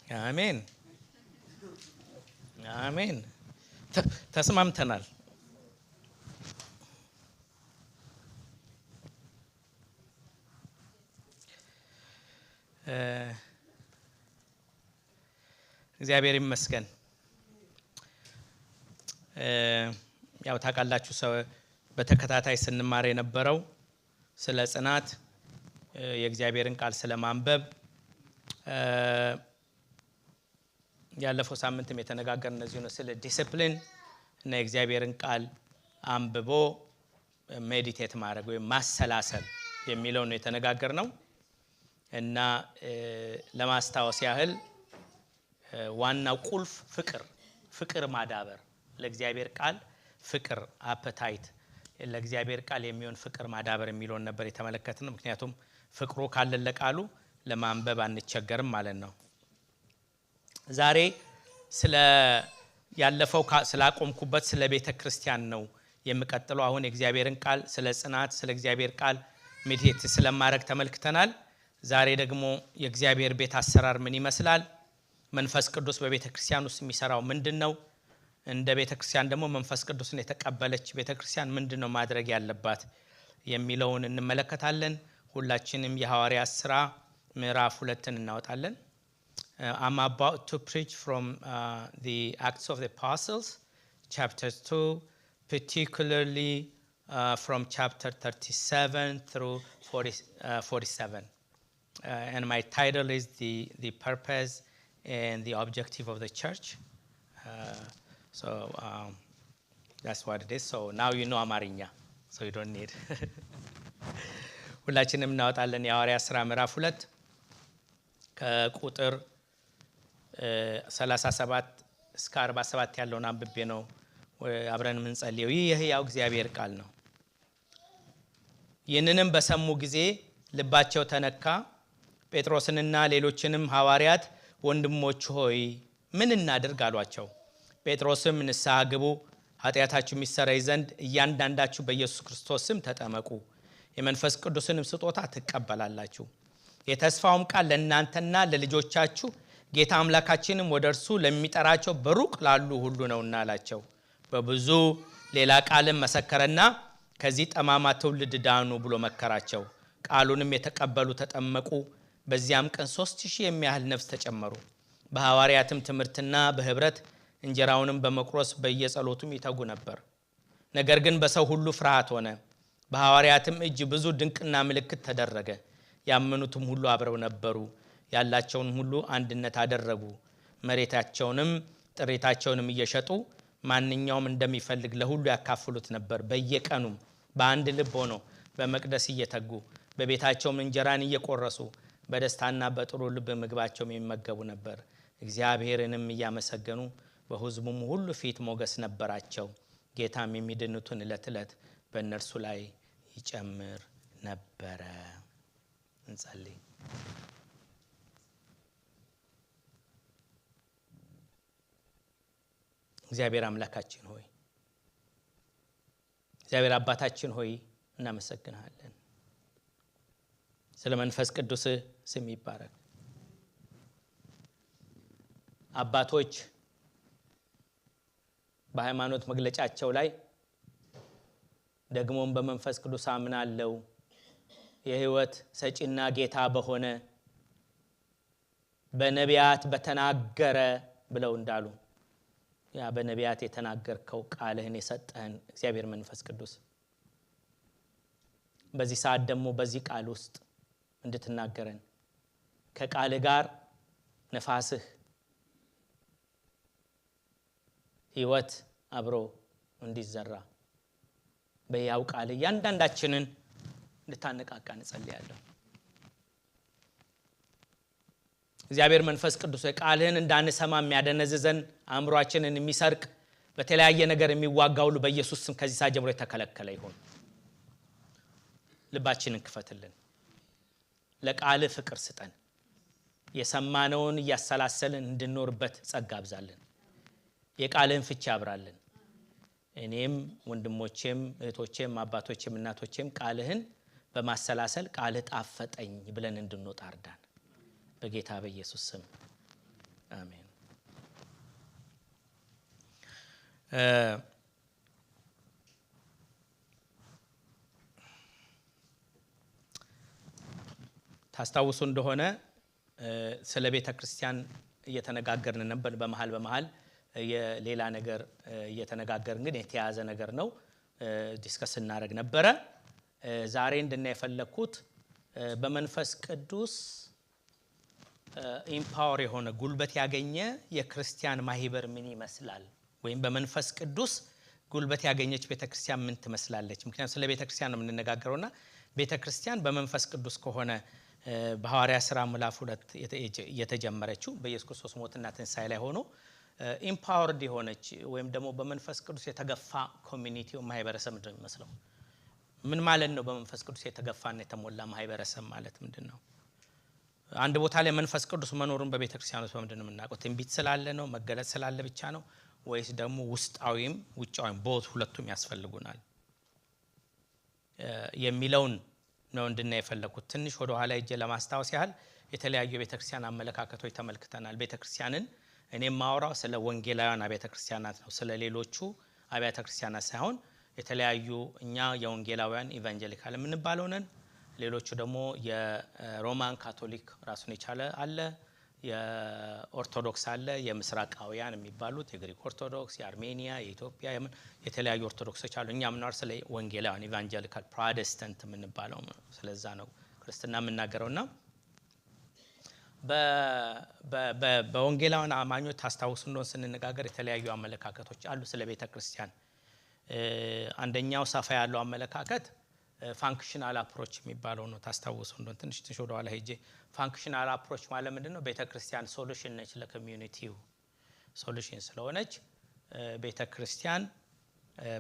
አሜን አሜን። ተስማምተናል። እግዚአብሔር ይመስገን። ያው ታውቃላችሁ ሰው በተከታታይ ስንማር የነበረው ስለ ጽናት የእግዚአብሔርን ቃል ስለማንበብ ያለፈው ሳምንትም የተነጋገርን እነዚህ ነው። ስለ ዲሲፕሊን እና የእግዚአብሔርን ቃል አንብቦ ሜዲቴት ማድረግ ወይም ማሰላሰል የሚለው ነው የተነጋገርነው። እና ለማስታወስ ያህል ዋናው ቁልፍ ፍቅር ማዳበር፣ ለእግዚአብሔር ቃል ፍቅር አፐታይት፣ ለእግዚአብሔር ቃል የሚሆን ፍቅር ማዳበር የሚለውን ነበር የተመለከትነው። ምክንያቱም ፍቅሩ ካለን ለቃሉ ለማንበብ አንቸገርም ማለት ነው። ዛሬ ያለፈው ስላቆምኩበት ስለ ቤተ ክርስቲያን ነው የምቀጥለው። አሁን የእግዚአብሔርን ቃል ስለ ጽናት ስለ እግዚአብሔር ቃል ሜዲቴት ስለማድረግ ተመልክተናል። ዛሬ ደግሞ የእግዚአብሔር ቤት አሰራር ምን ይመስላል፣ መንፈስ ቅዱስ በቤተ ክርስቲያን ውስጥ የሚሰራው ምንድነው፣ እንደ ቤተ ክርስቲያን ደግሞ መንፈስ ቅዱስን የተቀበለች ቤተ ክርስቲያን ምንድነው ማድረግ ያለባት የሚለውን እንመለከታለን። ሁላችንም የሐዋርያት ሥራ ምዕራፍ 2ን እናወጣለን። I'm about to preach from the Acts of the Apostles, chapter 2, particularly from chapter 37 through 47. And my title is the purpose and the objective of the church. So that's what it is. So now you know Amarinya, so you don't need. ሁላችንም እናወጣለን። የሐዋርያት ሥራ ምዕራፍ 2 ከቁጥር 37 እስከ 47 ያለውን አንብቤ ነው አብረን የምንጸልየው። ይህ የሕያው እግዚአብሔር ቃል ነው። ይህንንም በሰሙ ጊዜ ልባቸው ተነካ። ጴጥሮስንና ሌሎችንም ሐዋርያት ወንድሞች ሆይ ምን እናድርግ አሏቸው። ጴጥሮስም ንስሐ ግቡ፣ ኃጢአታችሁ የሚሰረይ ዘንድ እያንዳንዳችሁ በኢየሱስ ክርስቶስ ስም ተጠመቁ፣ የመንፈስ ቅዱስንም ስጦታ ትቀበላላችሁ፣ የተስፋውም ቃል ለእናንተና ለልጆቻችሁ ጌታ አምላካችንም ወደ እርሱ ለሚጠራቸው በሩቅ ላሉ ሁሉ ነውና አላቸው። በብዙ ሌላ ቃልም መሰከረና ከዚህ ጠማማ ትውልድ ዳኑ ብሎ መከራቸው። ቃሉንም የተቀበሉ ተጠመቁ። በዚያም ቀን 3000 የሚያህል ነፍስ ተጨመሩ። በሐዋርያትም ትምህርትና በህብረት እንጀራውንም በመቁረስ በየጸሎቱም ይተጉ ነበር። ነገር ግን በሰው ሁሉ ፍርሃት ሆነ። በሐዋርያትም እጅ ብዙ ድንቅና ምልክት ተደረገ። ያመኑትም ሁሉ አብረው ነበሩ። ያላቸውን ሁሉ አንድነት አደረጉ። መሬታቸውንም ጥሪታቸውንም እየሸጡ ማንኛውም እንደሚፈልግ ለሁሉ ያካፍሉት ነበር። በየቀኑም በአንድ ልብ ሆነው በመቅደስ እየተጉ በቤታቸውም እንጀራን እየቆረሱ በደስታና በጥሩ ልብ ምግባቸውን የሚመገቡ ነበር። እግዚአብሔርንም እያመሰገኑ በሕዝቡም ሁሉ ፊት ሞገስ ነበራቸው። ጌታም የሚድኑትን ዕለት ዕለት በእነርሱ ላይ ይጨምር ነበረ። እንጸልይ። እግዚአብሔር አምላካችን ሆይ፣ እግዚአብሔር አባታችን ሆይ እናመሰግንሃለን። ስለ መንፈስ ቅዱስ ስም ይባረክ። አባቶች በሃይማኖት መግለጫቸው ላይ ደግሞም በመንፈስ ቅዱስ አምናለሁ የሕይወት ሰጪና ጌታ በሆነ በነቢያት በተናገረ ብለው እንዳሉ ያ በነቢያት የተናገርከው ቃልህን የሰጠህን እግዚአብሔር መንፈስ ቅዱስ በዚህ ሰዓት ደግሞ በዚህ ቃል ውስጥ እንድትናገረን ከቃልህ ጋር ነፋስህ ሕይወት አብሮ እንዲዘራ በያው ቃል እያንዳንዳችንን እንድታነቃቃ እንጸልያለሁ። እግዚአብሔር መንፈስ ቅዱስ ቃልህን እንዳንሰማ የሚያደነዝዘን አእምሮአችንን የሚሰርቅ በተለያየ ነገር የሚዋጋው ሁሉ በኢየሱስ ስም ከዚህ ሰዓት ጀምሮ የተከለከለ ይሁን። ልባችንን ክፈትልን። ለቃልህ ፍቅር ስጠን። የሰማነውን እያሰላሰልን እንድንኖርበት ጸጋ አብዛልን። የቃልህን ፍቺ አብራልን። እኔም ወንድሞቼም እህቶቼም አባቶቼም እናቶቼም ቃልህን በማሰላሰል ቃልህ ጣፈጠኝ ብለን እንድንወጣ እርዳን። በጌታ በኢየሱስ ስም አሜን። ታስታውሱ እንደሆነ ስለ ቤተ ክርስቲያን እየተነጋገርን ነበር። በመሃል የሌላ ነገር እየተነጋገርን ግን የተያዘ ነገር ነው ዲስከስ እናደርግ ነበረ። ዛሬ እንድና የፈለኩት በመንፈስ ቅዱስ ኢምፓወር የሆነ ጉልበት ያገኘ የክርስቲያን ማህበር ምን ይመስላል፣ ወይም በመንፈስ ቅዱስ ጉልበት ያገኘች ቤተክርስቲያን ምን ትመስላለች። ምክንያቱም ስለ ቤተክርስቲያን ነው የምንነጋገረውና ቤተክርስቲያን በመንፈስ ቅዱስ ከሆነ በሐዋርያ ሥራ ምዕራፍ 2 የተጀመረችው በኢየሱስ ክርስቶስ ሞትና ትንሣኤ ላይ ሆኖ ኢምፓወርድ የሆነች ወይም ደግሞ በመንፈስ ቅዱስ የተገፋ ኮሚኒቲው ማህበረሰብ ምንድን ነው የሚመስለው? ምን ማለት ነው በመንፈስ ቅዱስ የተገፋና የተሞላ ማህበረሰብ ማለት ምንድን ነው? አንድ ቦታ ላይ መንፈስ ቅዱስ መኖሩን በቤተክርስቲያን ውስጥ ምንድን ነው የምናውቀው? ትንቢት ስላለ ነው? መገለጥ ስላለ ብቻ ነው? ወይስ ደግሞ ውስጣዊም ውጫዊም ቦት ሁለቱም ያስፈልጉናል የሚለውን ነው እንድናይ የፈለኩት። ትንሽ ወደ ኋላ እጄ ለማስታወስ ያህል የተለያዩ ቤተክርስቲያን አመለካከቶች ተመልክተናል። ቤተክርስቲያንን እኔ ማወራው ስለ ወንጌላውያን አብያተ ክርስቲያናት ነው፣ ስለ ሌሎቹ አብያተ ክርስቲያናት ሳይሆን የተለያዩ እኛ የወንጌላውያን ኢቫንጀሊካል የምንባለው ነን። ሌሎቹ ደግሞ የሮማን ካቶሊክ ራሱን የቻለ አለ፣ የኦርቶዶክስ አለ፣ የምስራቃውያን የሚባሉት የግሪክ ኦርቶዶክስ፣ የአርሜኒያ፣ የኢትዮጵያ የተለያዩ ኦርቶዶክሶች አሉ። እኛ ምናር ስለ ወንጌላውያን ኢቫንጀሊካል ፕሮቴስታንት የምንባለው ስለዛ ነው ክርስትና የምናገረውና በወንጌላውያን አማኞች ታስታውሱ እንደሆነ ስንነጋገር የተለያዩ አመለካከቶች አሉ ስለ ቤተ ክርስቲያን። አንደኛው ሰፋ ያለው አመለካከት ፋንክሽናል አፕሮች የሚባለው ነው። ታስታውሱ እንደሆነ ትንሽ ወደ ኋላ ሄጄ ፋንክሽናል አፕሮች ማለት ምንድነው? ቤተ ክርስቲያን ሶሉሽን ነች ለኮሚዩኒቲው። ሶሉሽን ስለሆነች ቤተ ክርስቲያን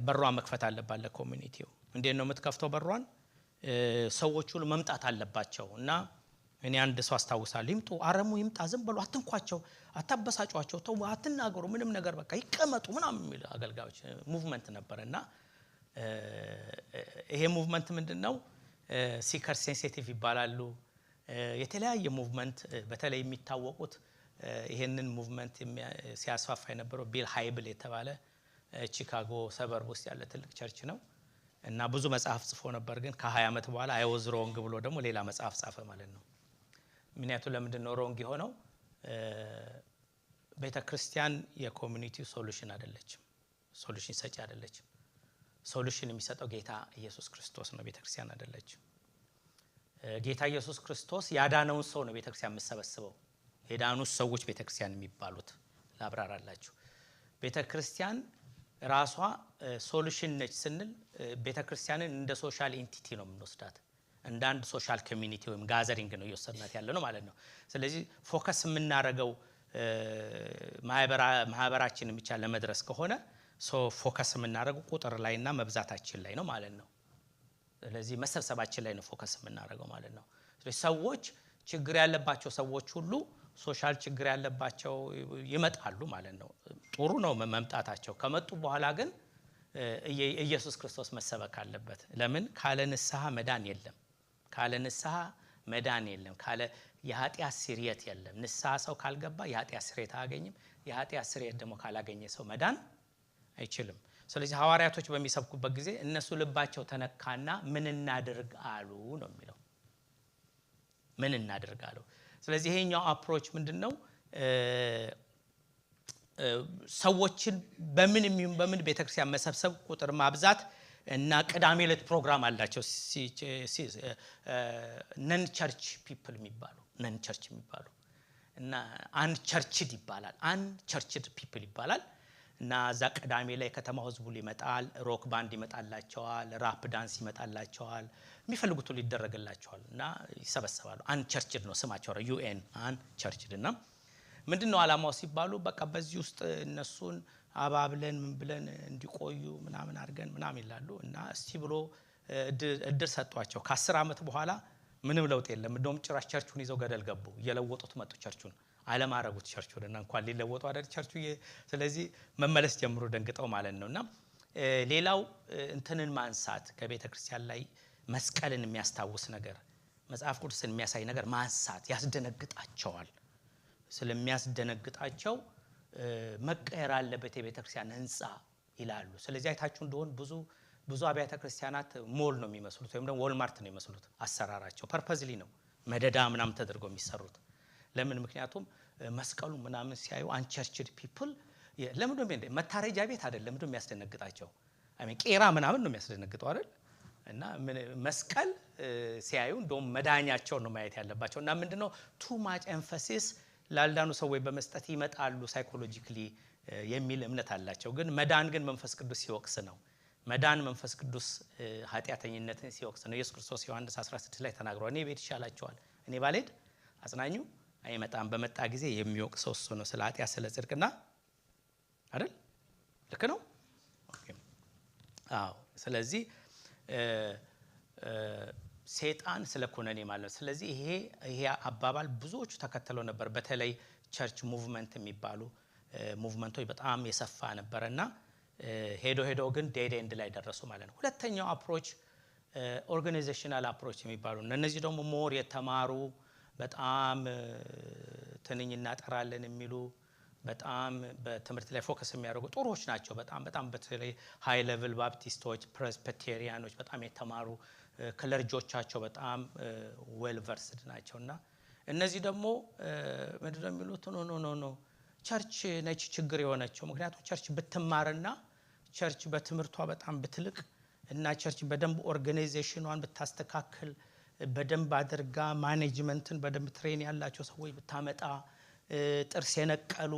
በሯን መክፈት አለባት ለኮሚዩኒቲው። እንዴት ነው የምትከፍተው በሯን? ሰዎች ሁሉ መምጣት አለባቸው እና እኔ አንድ ሰው አስታውሳለሁ፣ ይምጡ፣ አረሙ ይምጣ፣ ዝም ብሎ አትንኳቸው፣ አታበሳጯቸው፣ ተው፣ አትናገሩ፣ ምንም ነገር በቃ ይቀመጡ ምናምን የሚል አገልጋዮች ሙቭመንት ነበርና ይሄ ሙቭመንት ምንድነው? ሲከር ሴንሲቲቭ ይባላሉ። የተለያየ ሙቭመንት በተለይ የሚታወቁት ይሄንን ሙቭመንት ሲያስፋፋ የነበረው ቢል ሃይብል የተባለ ቺካጎ ሰበርብ ውስጥ ያለ ትልቅ ቸርች ነው እና ብዙ መጽሐፍ ጽፎ ነበር። ግን ከ20 ዓመት በኋላ አይ ዋዝ ሮንግ ብሎ ደግሞ ሌላ መጽሐፍ ጻፈ ማለት ነው። ምክንያቱም ለምንድን ነው ሮንግ የሆነው? ቤተ ክርስቲያን የኮሚኒቲው ሶሉሽን አይደለችም፣ ሶሉሽን ሰጪ አይደለችም። ሶሉሽን የሚሰጠው ጌታ ኢየሱስ ክርስቶስ ነው፣ ቤተ ክርስቲያን አይደለችም። ጌታ ኢየሱስ ክርስቶስ ያዳነውን ሰው ነው ቤተ ክርስቲያን የምትሰበስበው። የዳኑት ሰዎች ቤተ ክርስቲያን የሚባሉት ላብራራላችሁ። ቤተ ክርስቲያን ራሷ ሶሉሽን ነች ስንል ቤተ ክርስቲያንን እንደ ሶሻል ኢንቲቲ ነው የምንወስዳት፣ እንደ አንድ ሶሻል ኮሚኒቲ ወይም ጋዘሪንግ ነው እየወሰድናት ያለ ነው ማለት ነው። ስለዚህ ፎከስ የምናደርገው ማህበራችንን ብቻ ለመድረስ ከሆነ ፎከስ የምናደርገው ቁጥር ላይና መብዛታችን ላይ ነው ማለት ነው። ስለዚህ መሰብሰባችን ላይ ነው ፎከስ የምናደርገው ማለት ነው። ስለዚህ ሰዎች ችግር ያለባቸው ሰዎች ሁሉ ሶሻል ችግር ያለባቸው ይመጣሉ ማለት ነው። ጥሩ ነው መምጣታቸው። ከመጡ በኋላ ግን ኢየሱስ ክርስቶስ መሰበክ አለበት። ለምን? ካለ ንስሐ መዳን የለም። ካለ ንስሐ መዳን የለም። ካለ የኃጢአት ስርየት የለም። ንስሐ ሰው ካልገባ የኃጢአት ስርየት አያገኝም። የኃጢአት ስርየት ደግሞ ካላገኘ ሰው መዳን አይችልም። ስለዚህ ሐዋርያቶች በሚሰብኩበት ጊዜ እነሱ ልባቸው ተነካና ምን እናድርግ አሉ ነው የሚለው። ምን እናድርግ አሉ። ስለዚህ ይሄኛው አፕሮች ምንድነው? ሰዎችን በምን ቤተክርስቲያን መሰብሰብ፣ ቁጥር ማብዛት እና ቅዳሜ ዕለት ፕሮግራም አላቸው። ነን ቸርች ፒፕል የሚባሉ ነን ቸርች የሚባሉ እና አንድ ቸርችድ ይባላል። አንድ ቸርችድ ፒፕል ይባላል እና እዛ ቅዳሜ ላይ ከተማው ህዝቡ ይመጣል። ሮክ ባንድ ይመጣላቸዋል፣ ራፕ ዳንስ ይመጣላቸዋል፣ የሚፈልጉት ሁሉ ይደረግላቸዋል እና ይሰበሰባሉ። አንድ ቸርችድ ነው ስማቸው፣ ዩኤን አንድ ቸርችድ። እና ምንድነው ዓላማው ሲባሉ በቃ በዚህ ውስጥ እነሱን አባብለን ምን ብለን እንዲቆዩ ምናምን አድርገን ምናምን ይላሉ እና እስቲ ብሎ እድል ሰጧቸው። ከ10 ዓመት በኋላ ምንም ለውጥ የለም። እንደውም ጭራሽ ቸርቹን ይዘው ገደል ገቡ። እየለወጡት መጡ ቸርቹን። አለማረጉት ቸርቹን እና እንኳን ሊለወጡ አይደል ቸርቹ። ስለዚህ መመለስ ጀምሮ ደንግጠው ማለት ነውና ሌላው እንትንን ማንሳት ከቤተ ክርስቲያን ላይ መስቀልን የሚያስታውስ ነገር፣ መጽሐፍ ቅዱስን የሚያሳይ ነገር ማንሳት ያስደነግጣቸዋል። ስለሚያስደነግጣቸው መቀየር አለበት የቤተክርስቲያን ህንጻ ይላሉ። ስለዚህ አይታችሁ እንደሆነ ብዙ አብያተ ክርስቲያናት ሞል ነው የሚመስሉት ወይም ደግሞ ዎልማርት ነው የሚመስሉት አሰራራቸው ፐርፐዝሊ ነው መደዳ ምናምን ተደርገው የሚሰሩት። ለምን? ምክንያቱም መስቀሉ ምናምን ሲያዩ አንቸርችድ ፒፕል ለምን ነው መታረጃ ቤት አይደለም ምንድነው የሚያስደነግጣቸው? ቄራ ምናምን ነው የሚያስደነግጠው አይደል? እና መስቀል ሲያዩ እንደውም መዳኛቸው ነው ማየት ያለባቸው። እና ምንድነው ቱ ማች ኤምፋሲስ ላልዳኑ ሰዎች በመስጠት ይመጣሉ ሳይኮሎጂካሊ የሚል እምነት አላቸው። ግን መዳን ግን መንፈስ ቅዱስ ሲወቅስ ነው። መዳን መንፈስ ቅዱስ ኃጢአተኝነትን ሲወቅስ ነው። ኢየሱስ ክርስቶስ ዮሐንስ 16 ላይ ተናግሯል። እኔ ቤት ይሻላችኋል፣ እኔ ባልሄድ አጽናኙ አይመጣም፣ በመጣ ጊዜ የሚወቅሰው እሱ ነው፣ ስለ ኃጢአት ስለ ጽድቅና አይደል? ልክ ነው። ኦኬ አዎ። ስለዚህ ሰይጣን ስለ ኩነኔ ማለት ነው። ስለዚህ ይሄ አባባል ብዙዎቹ ተከተለው ነበር። በተለይ ቸርች ሙቭመንት የሚባሉ ሙቭመንቶች በጣም የሰፋ ነበርና ሄዶ ግን ዴድ ኤንድ ላይ ደረሱ ማለት ነው። ሁለተኛው አፕሮች ኦርጋናይዜሽናል አፕሮች የሚባሉ እነዚህ ደግሞ ሞር የተማሩ በጣም ትንኝ እናጠራለን የሚሉ በጣም በትምህርት ላይ ፎከስ የሚያደርጉ ጥሩዎች ናቸው። በጣም በተለይ ሃይ ሌቭል ባፕቲስቶች፣ ፕሬስቢቴሪያኖች በጣም የተማሩ ክለርጆቻቸው በጣም ዌል ቨርስድ ናቸውና እነዚህ ደግሞ ምንድነው የሚሉት? ኖ ቸርች ነች ችግር የሆነችው። ምክንያቱም ቸርች ብትማርና ቸርች በትምህርቷ በጣም ብትልቅ እና ቸርች በደንብ ኦርጋናይዜሽኗን ብታስተካክል በደንብ አድርጋ ማኔጅመንትን በደንብ ትሬን ያላቸው ሰዎች ብታመጣ ጥርስ የነቀሉ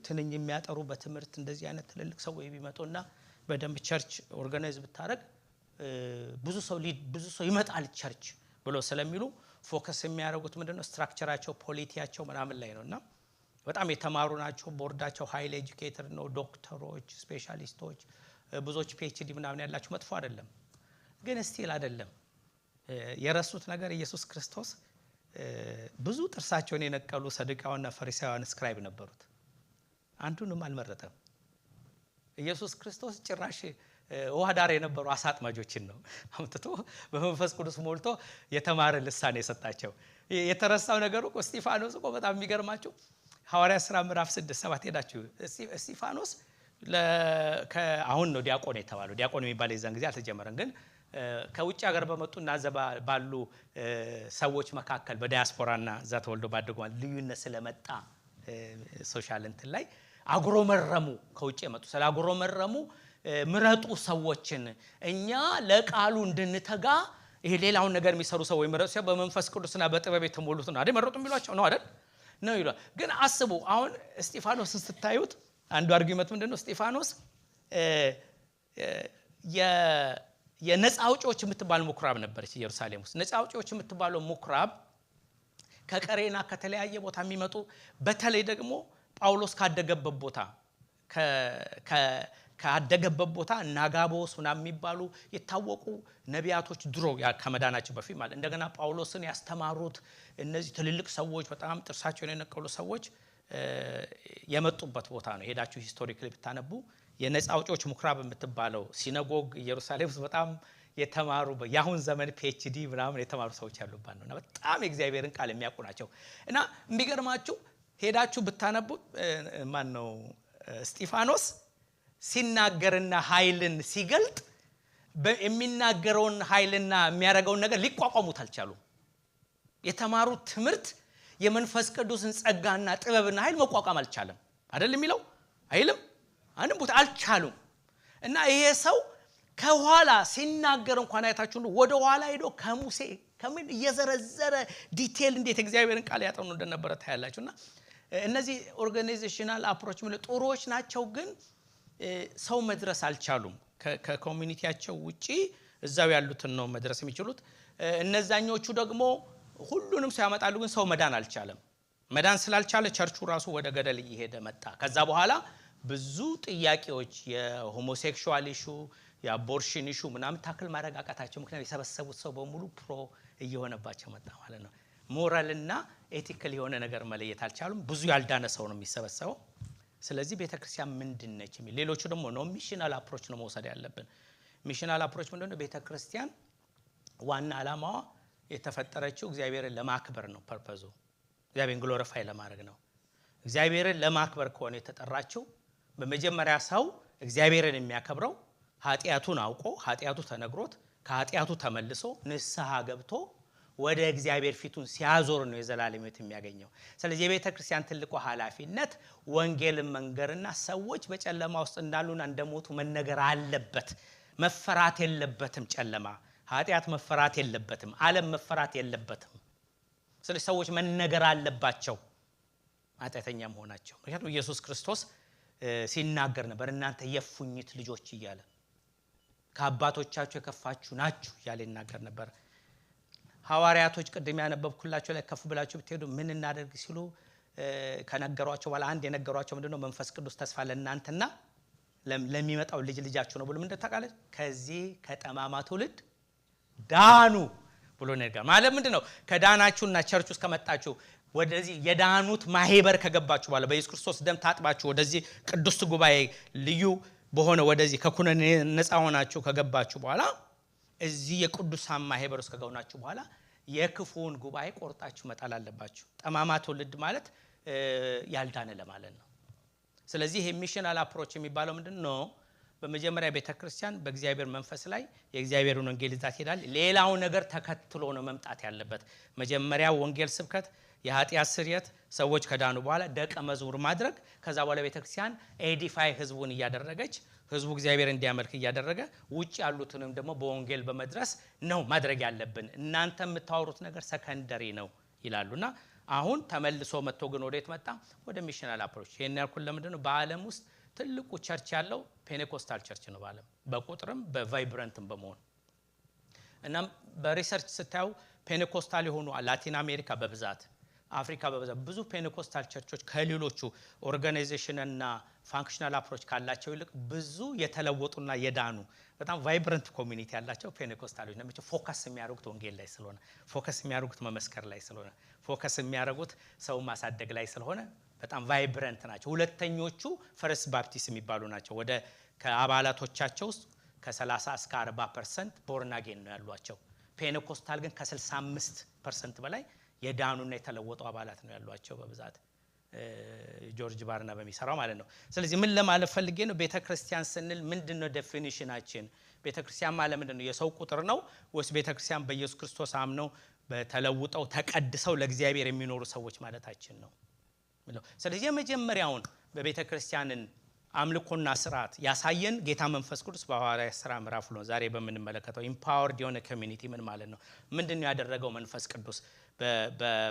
ትንኝ የሚያጠሩ በትምህርት እንደዚህ አይነት ትልልቅ ሰዎች ቢመጡና በደንብ ቸርች ኦርጋናይዝ ብታረግ ብዙ ሰው ይመጣል ቸርች ብሎ ስለሚሉ ፎከስ የሚያደርጉት ምንድነው ስትራክቸራቸው ፖሊቲያቸው ምናምን ላይ ነውና በጣም የተማሩ ናቸው። ቦርዳቸው ሃይሊ ኤጁኬትድ ነው። ዶክተሮች፣ ስፔሻሊስቶች፣ ብዙዎች ፒኤችዲ ምናምን ያላቸው መጥፎ አይደለም። ግን ስቲል አይደለም የረሱት ነገር ኢየሱስ ክርስቶስ ብዙ ጥርሳቸውን የነቀሉ ሰዱቃውያንና ፈሪሳውያን ስክራይብ ነበሩት። አንዱንም አልመረጠም። ኢየሱስ ክርስቶስ ጭራሽ ውሃ ዳር የነበሩ አሳጥማጆችን ነው አምጥቶ በመንፈስ ቅዱስ ሞልቶ የተማረ ልሳን የሰጣቸው። የተረሳው ነገር እኮ እስጢፋኖስ እኮ በጣም የሚገርማችሁ ሐዋርያት ሥራ ምዕራፍ 6-7 ሄዳችሁ እስጢፋኖስ አሁን ነው ዲያቆን የተባለው። ዲያቆን የሚባል የዛን ጊዜ አልተጀመረም። ግን ከውጭ ሀገር በመጡና ባሉ ሰዎች መካከል በዳያስፖራና እዛ ተወልዶ ባደጉ ልዩነት ስለመጣ ሶሻል እንትን ላይ አጉረመረሙ። ከውጭ የመጡ ስላጉረመረሙ ምረጡ ሰዎችን እኛ ለቃሉ እንድንተጋ። ይሄ ሌላውን ነገር የሚሰሩ ሰዎች ምረጡ ሲባል በመንፈስ ቅዱስና በጥበብ የተሞሉት ነው አይደል? መረጡ የሚሏቸው ነው አይደል? ነው ይላል። ግን አስቡ አሁን እስጢፋኖስን ስታዩት አንዱ አርጊመንት ምንድነው? እስጢፋኖስ የነፃ አውጪዎች የምትባል ምኩራብ ነበረች ኢየሩሳሌም ውስጥ። ነፃ አውጪዎች የምትባለው ምኩራብ ከቀሬና ከተለያየ ቦታ የሚመጡ በተለይ ደግሞ ጳውሎስ ካደገበት ቦታ ናጋቦስ ምናምን የሚባሉ የታወቁ ነቢያቶች ድሮ ከመዳናቸው በፊት ማለት እንደገና ጳውሎስን ያስተማሩት እነዚህ ትልልቅ ሰዎች በጣም ጥርሳቸውን የነቀሉ ሰዎች የመጡበት ቦታ ነው። ሄዳችሁ ሂስቶሪካሊ ብታነቡ የነፃ አውጪዎች ምኩራብ የምትባለው ሲናጎግ ኢየሩሳሌም ውስጥ በጣም የተማሩ ያሁን ዘመን ፒኤችዲ ምናምን የተማሩ ሰዎች ያሉባት ነውና በጣም የእግዚአብሔርን ቃል የሚያውቁ ናቸው። እና የሚገርማችሁ ሄዳችሁ ብታነቡ ማን ነው እስጢፋኖስ ሲናገርና ኃይልን ሲገልጥ የሚናገረውን ኃይልና የሚያደርገውን ነገር ሊቋቋሙት አልቻሉም። የተማሩት ትምህርት የመንፈስ ቅዱስን ጸጋና ጥበብና ኃይል መቋቋም አልቻለም አይደል የሚለው አይልም? አንድ ቦታ አልቻሉም። እና ይሄ ሰው ከኋላ ሲናገር እንኳን አይታችሁ ወደ ኋላ ሄዶ ከሙሴ ከምን እየዘረዘረ ዲቴል እንዴት እግዚአብሔርን ቃል ያጠኑ እንደነበረ ታያላችሁና እነዚህ ኦርጋናይዜሽናል አፕሮች ምን ጥሩዎች ናቸው። ግን ሰው መድረስ አልቻሉም። ከኮሚኒቲያቸው ውጪ እዛው ያሉትን ነው መድረስ የሚችሉት። እነዛኞቹ ደግሞ ሁሉንም ሰው ያመጣሉ፣ ግን ሰው መዳን አልቻለም። መዳን ስላልቻለ ቸርቹ ራሱ ወደ ገደል እየሄደ መጣ። ከዛ በኋላ ብዙ ጥያቄዎች የሆሞሴክሹዋል ኢሹ፣ የአቦርሽን ኢሹ ምናምን ታክል ማረጋጋታቸው ምክንያት የሰበሰቡት ሰው በሙሉ ፕሮ እየሆነባቸው መጣ ማለት ነው። ሞራልና ኤቲካል የሆነ ነገር መለየት አልቻሉም። ብዙ ያልዳነ ሰው ነው የሚሰበሰበው። ስለዚህ ቤተክርስቲያን ምንድነች የሚል ሌሎቹ ደግሞ ነው ሚሽናል አፕሮች ነው መውሰድ ያለብን። ሚሽናል አፕሮች ምንድነው? ቤተክርስቲያን ዋና ዓላማዋ የተፈጠረችው እግዚአብሔርን ለማክበር ነው። ፐርፐዙ እግዚአብሔርን ግሎሪፋይ ለማድረግ ነው። እግዚአብሔርን ለማክበር ከሆነ የተጠራችው በመጀመሪያ ሰው እግዚአብሔርን የሚያከብረው ኃጢያቱን አውቆ ኃጢያቱ ተነግሮት ከኃጢያቱ ተመልሶ ንስሐ ገብቶ ወደ እግዚአብሔር ፊቱን ሲያዞር ነው የዘላለም ሕይወት የሚያገኘው። ስለዚህ የቤተ ክርስቲያን ትልቁ ኃላፊነት ወንጌልን መንገርና ሰዎች በጨለማ ውስጥ እንዳሉና እንደሞቱ መነገር አለበት። መፈራት የለበትም። ጨለማ ኃጢያት መፈራት የለበትም። ዓለም መፈራት የለበትም። ስለዚህ ሰዎች መነገር አለባቸው ኃጢያተኛ መሆናቸው። ምክንያቱም ኢየሱስ ክርስቶስ ሲናገር ነበር እናንተ የፉኝት ልጆች እያለ ከአባቶቻችሁ የከፋችሁ ናችሁ እያለ ይናገር ነበር። ሐዋርያቶች ቅድም ያነበብኩላችሁ ላይ ከፍ ብላችሁ ብትሄዱ ምን እናደርግ ሲሉ ከነገሯቸው በኋላ አንድ የነገሯቸው ምንድነው መንፈስ ቅዱስ ተስፋ ለእናንተና ለሚመጣው ልጃችሁ ነው ብሎ ምን እንደታውቃለች ከዚህ ከጠማማ ትውልድ ዳኑ ብሎ ነገር ማለት ምንድነው? ከዳናችሁና ቸርች ውስጥ ከመጣችሁ ወደዚህ የዳኑት ማህበር ከገባችሁ በኋላ በኢየሱስ ክርስቶስ ደም ታጥባችሁ ወደዚህ ቅዱስ ጉባኤ ልዩ በሆነ ወደዚህ ከኩነኔ ነፃ ሆናችሁ ከገባችሁ በኋላ እዚህ የቅዱሳን ማህበር ውስጥ ከገባችሁ በኋላ የክፉን ጉባኤ ቆርጣችሁ መጣል አለባችሁ። ጠማማ ትውልድ ማለት ያልዳነ ለማለት ነው። ስለዚህ ይሄ ሚሽናል አፕሮች የሚባለው ምንድነው? በመጀመሪያ ቤተክርስቲያን በእግዚአብሔር መንፈስ ላይ የእግዚአብሔርን ወንጌል ይዛት ሄዳል። ሌላው ነገር ተከትሎ ነው መምጣት ያለበት። መጀመሪያ ወንጌል ስብከት፣ የኃጢአት ስርየት፣ ሰዎች ከዳኑ በኋላ ደቀ መዝሙር ማድረግ፣ ከዛ በኋላ ቤተክርስቲያን ኤዲፋይ ህዝቡን እያደረገች ህዝቡ እግዚአብሔር እንዲያመልክ እያደረገ ውጭ ያሉትንም ደግሞ በወንጌል በመድረስ ነው ማድረግ ያለብን። እናንተ የምታወሩት ነገር ሰከንደሪ ነው ይላሉና አሁን ተመልሶ መጥቶ ግን ወዴት መጣ? ወደ ሚሽናል አፕሮች። ይሄን ያልኩት ለምንድነው? በዓለም ውስጥ ትልቁ ቸርች ያለው ፔንቴኮስታል ቸርች ነው በዓለም በቁጥርም በቫይብራንትም በመሆን እና በሪሰርች ስታዩ ፔንቴኮስታል የሆኑ ላቲን አሜሪካ በብዛት አፍሪካ በብዛት ብዙ ፔንቴኮስታል ቸርቾች ከሌሎቹ ኦርጋናይዜሽን እና ፋንክሽናል አፕሮች ካላቸው ይልቅ ብዙ የተለወጡና የዳኑ በጣም ቫይብራንት ኮሚኒቲ ያላቸው ፔንቴኮስታሎች ናቸው። ፎከስ የሚያደርጉት ወንጌል ላይ ስለሆነ፣ ፎከስ የሚያደርጉት መመስከር ላይ ስለሆነ፣ ፎከስ የሚያደርጉት ሰው ማሳደግ ላይ ስለሆነ በጣም ቫይብራንት ናቸው። ሁለተኞቹ ፈርስት ባፕቲስት የሚባሉ ናቸው። ወደ ከአባላቶቻቸው ውስጥ ከ30 እስከ 40% ቦርን አጌን ነው ያሏቸው። ፔንቴኮስታል ግን ከ65% በላይ የዳኑና የተለወጡ አባላት ነው ያሏቸው በብዛት ጆርጅ ባርና በሚሰራው ማለት ነው። ስለዚህ ምን ለማለት ፈልጌ ነው? ቤተክርስቲያን ስንል ምንድነው ዴፊኒሽናችን? ቤተክርስቲያን ማለት ምንድነው? የሰው ቁጥር ነው ወይስ ቤተክርስቲያን በኢየሱስ ክርስቶስ አምነው በተለውጠው ተቀድሰው ለእግዚአብሔር የሚኖሩ ሰዎች ማለታችን ነው? ስለዚህ የመጀመሪያውን በቤተክርስቲያንን አምልኮና ስርዓት ያሳየን ጌታ መንፈስ ቅዱስ በሐዋርያት ሥራ ምዕራፍ ነው ዛሬ በምንመለከተው ኢምፓወርድ የሆነ ኮሚኒቲ ምን ማለት ነው? ምንድነው ያደረገው መንፈስ ቅዱስ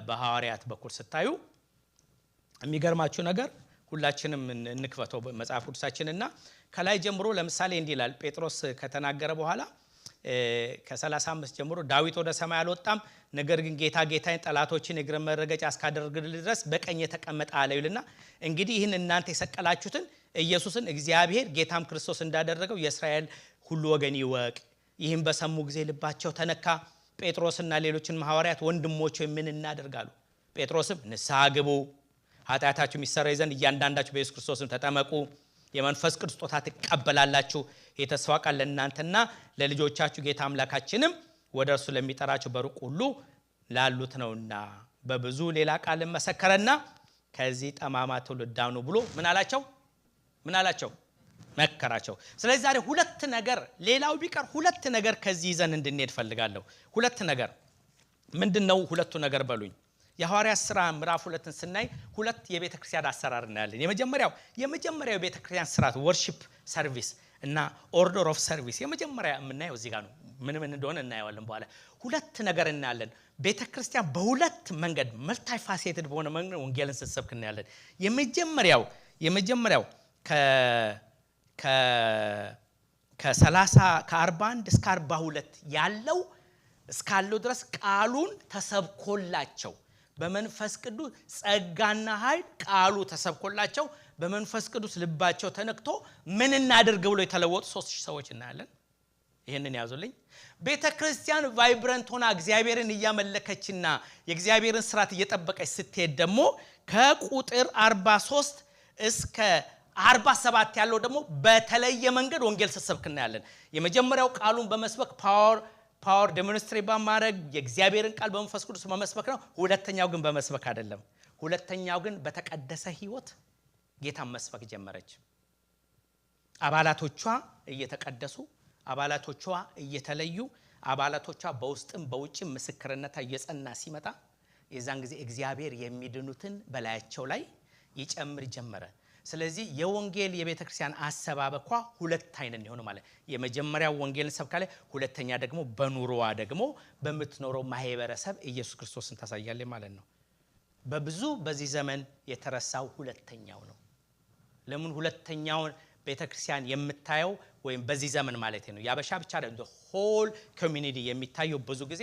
በሐዋርያት በኩል ስታዩ የሚገርማችሁ ነገር ሁላችንም እንክፈተው መጽሐፍ ቅዱሳችንና ከላይ ጀምሮ ለምሳሌ እንዲህ ይላል። ጴጥሮስ ከተናገረ በኋላ ከ35 ጀምሮ ዳዊት ወደ ሰማይ አልወጣም፣ ነገር ግን ጌታ ጌታዬን ጠላቶችን እግረ መረገጫ እስካደርግልህ ድረስ በቀኝ የተቀመጠ አለ ይልና እንግዲህ ይህን እናንተ የሰቀላችሁትን ኢየሱስን እግዚአብሔር ጌታም ክርስቶስ እንዳደረገው የእስራኤል ሁሉ ወገን ይወቅ። ይህም በሰሙ ጊዜ ልባቸው ተነካ። ጴጥሮስና ሌሎችን ሐዋርያት ወንድሞች ምን እናደርጋሉ? ጴጥሮስም ንስሐ ግቡ፣ ኃጢአታችሁ የሚሰረይ ዘንድ እያንዳንዳችሁ በኢየሱስ ክርስቶስም ተጠመቁ፣ የመንፈስ ቅዱስ ስጦታ ትቀበላላችሁ፣ የተስፋ ቃል ለእናንተና ለልጆቻችሁ ጌታ አምላካችንም ወደ እርሱ ለሚጠራችሁ በሩቅ ሁሉ ላሉት ነውና በብዙ ሌላ ቃል መሰከረና ከዚህ ጠማማ ትውልድ ዳኑ ብሎ ምን አላቸው? መከራቸው። ስለዚህ ዛሬ ሁለት ነገር ሌላው ቢቀር ሁለት ነገር ከዚህ ይዘን እንድንሄድ ፈልጋለሁ። ሁለት ነገር ምንድነው? ሁለቱ ነገር በሉኝ። የሐዋርያት ሥራ ምዕራፍ 2ን ስናይ ሁለት የቤተክርስቲያን አሰራር እናያለን። የመጀመሪያው የቤተክርስቲያን ስርዓት ወርሺፕ ሰርቪስ እና ኦርደር ኦፍ ሰርቪስ የመጀመሪያ የምናየው እዚህ ጋር ነው። ምን እንደሆነ እናየዋለን በኋላ። ሁለት ነገር እናያለን። ቤተክርስቲያን በሁለት መንገድ መልታይ ፋሴትድ በሆነ መንገድ ወንጌልን ስትሰብክ እናያለን። የመጀመሪያው ከ41 እስከ 42 ያለው እስካለው ድረስ ቃሉን ተሰብኮላቸው በመንፈስ ቅዱስ ጸጋና ኃይል ቃሉ ተሰብኮላቸው በመንፈስ ቅዱስ ልባቸው ተነክቶ ምን እናድርግ ብሎ የተለወጡ 3000 ሰዎች እናያለን። ይሄንን ያዙልኝ። ቤተክርስቲያን ቫይብራንት ሆና እግዚአብሔርን እያመለከችና የእግዚአብሔርን ሥርዓት እየጠበቀች ስትሄድ ደግሞ ከቁጥር 43 እስከ 47 ያለው ደግሞ በተለየ መንገድ ወንጌል ስትሰብክ እናያለን። የመጀመሪያው ቃሉን በመስበክ ፓወር ዴሞንስትሬት በማድረግ የእግዚአብሔርን ቃል በመንፈስ ቅዱስ በመስበክ ነው። ሁለተኛው ግን በመስበክ አይደለም። ሁለተኛው ግን በተቀደሰ ህይወት ጌታን መስበክ ጀመረች። አባላቶቿ እየተቀደሱ አባላቶቿ እየተለዩ አባላቶቿ በውስጥም በውጭም ምስክርነታ እየጸና ሲመጣ የዛን ጊዜ እግዚአብሔር የሚድኑትን በላያቸው ላይ ይጨምር ጀመረ። ስለዚህ የወንጌል የቤተክርስቲያን አሰባበኳ ሁለት አይነት ነው ማለት የመጀመሪያው ወንጌልን ሰብካለች፣ ሁለተኛ ደግሞ በኑሮዋ ደግሞ በምትኖረው ማህበረሰብ ኢየሱስ ክርስቶስን ታሳያለች ማለት ነው። በብዙ በዚህ ዘመን የተረሳው ሁለተኛው ነው። ለምን ሁለተኛውን ቤተክርስቲያን የምታየው ወይም በዚህ ዘመን ማለት ነው ያበሻ ብቻ አይደለም ሆል ኮሚኒቲ የሚታየው ብዙ ጊዜ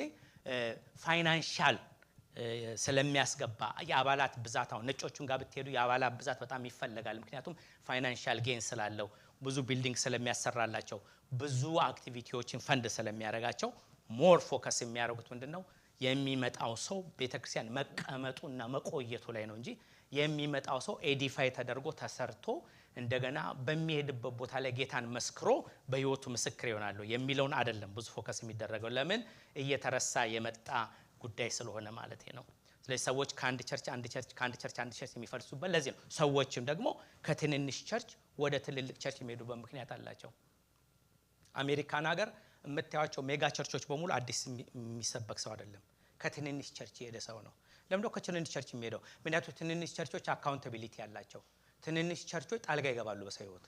ፋይናንሻል ስለሚያስገባ የአባላት ብዛት አሁን ነጮቹን ጋር ብትሄዱ የአባላት ብዛት በጣም ይፈልጋል። ምክንያቱም ፋይናንሻል ጌን ስላለው ብዙ ቢልዲንግ ስለሚያሰራላቸው ብዙ አክቲቪቲዎችን ፈንድ ስለሚያደርጋቸው ሞር ፎከስ የሚያደርጉት ምንድነው የሚመጣው ሰው ቤተክርስቲያን መቀመጡና መቆየቱ ላይ ነው እንጂ የሚመጣው ሰው ኤዲፋይ ተደርጎ ተሰርቶ እንደገና በሚሄድበት ቦታ ላይ ጌታን መስክሮ በህይወቱ ምስክር ይሆናል የሚለውን አይደለም ብዙ ፎከስ የሚደረገው። ለምን እየተረሳ የመጣ ጉዳይ ስለሆነ ማለት ነው። ስለዚህ ሰዎች ከአንድ ቸርች አንድ ቸርች የሚፈልሱበት ለዚህ ነው። ሰዎችም ደግሞ ከትንንሽ ቸርች ወደ ትልልቅ ቸርች የሚሄዱበት ምክንያት አላቸው። አሜሪካን ሀገር የምታዩቸው ሜጋ ቸርቾች በሙሉ አዲስ የሚሰበክ ሰው አይደለም፣ ከትንንሽ ቸርች የሄደ ሰው ነው። ለምንድነው ከትንንሽ ቸርች የሚሄደው? ምክንያቱም ትንንሽ ቸርቾች አካውንታቢሊቲ ያላቸው፣ ትንንሽ ቸርቾች ጣልጋ ይገባሉ በሰው ህይወት።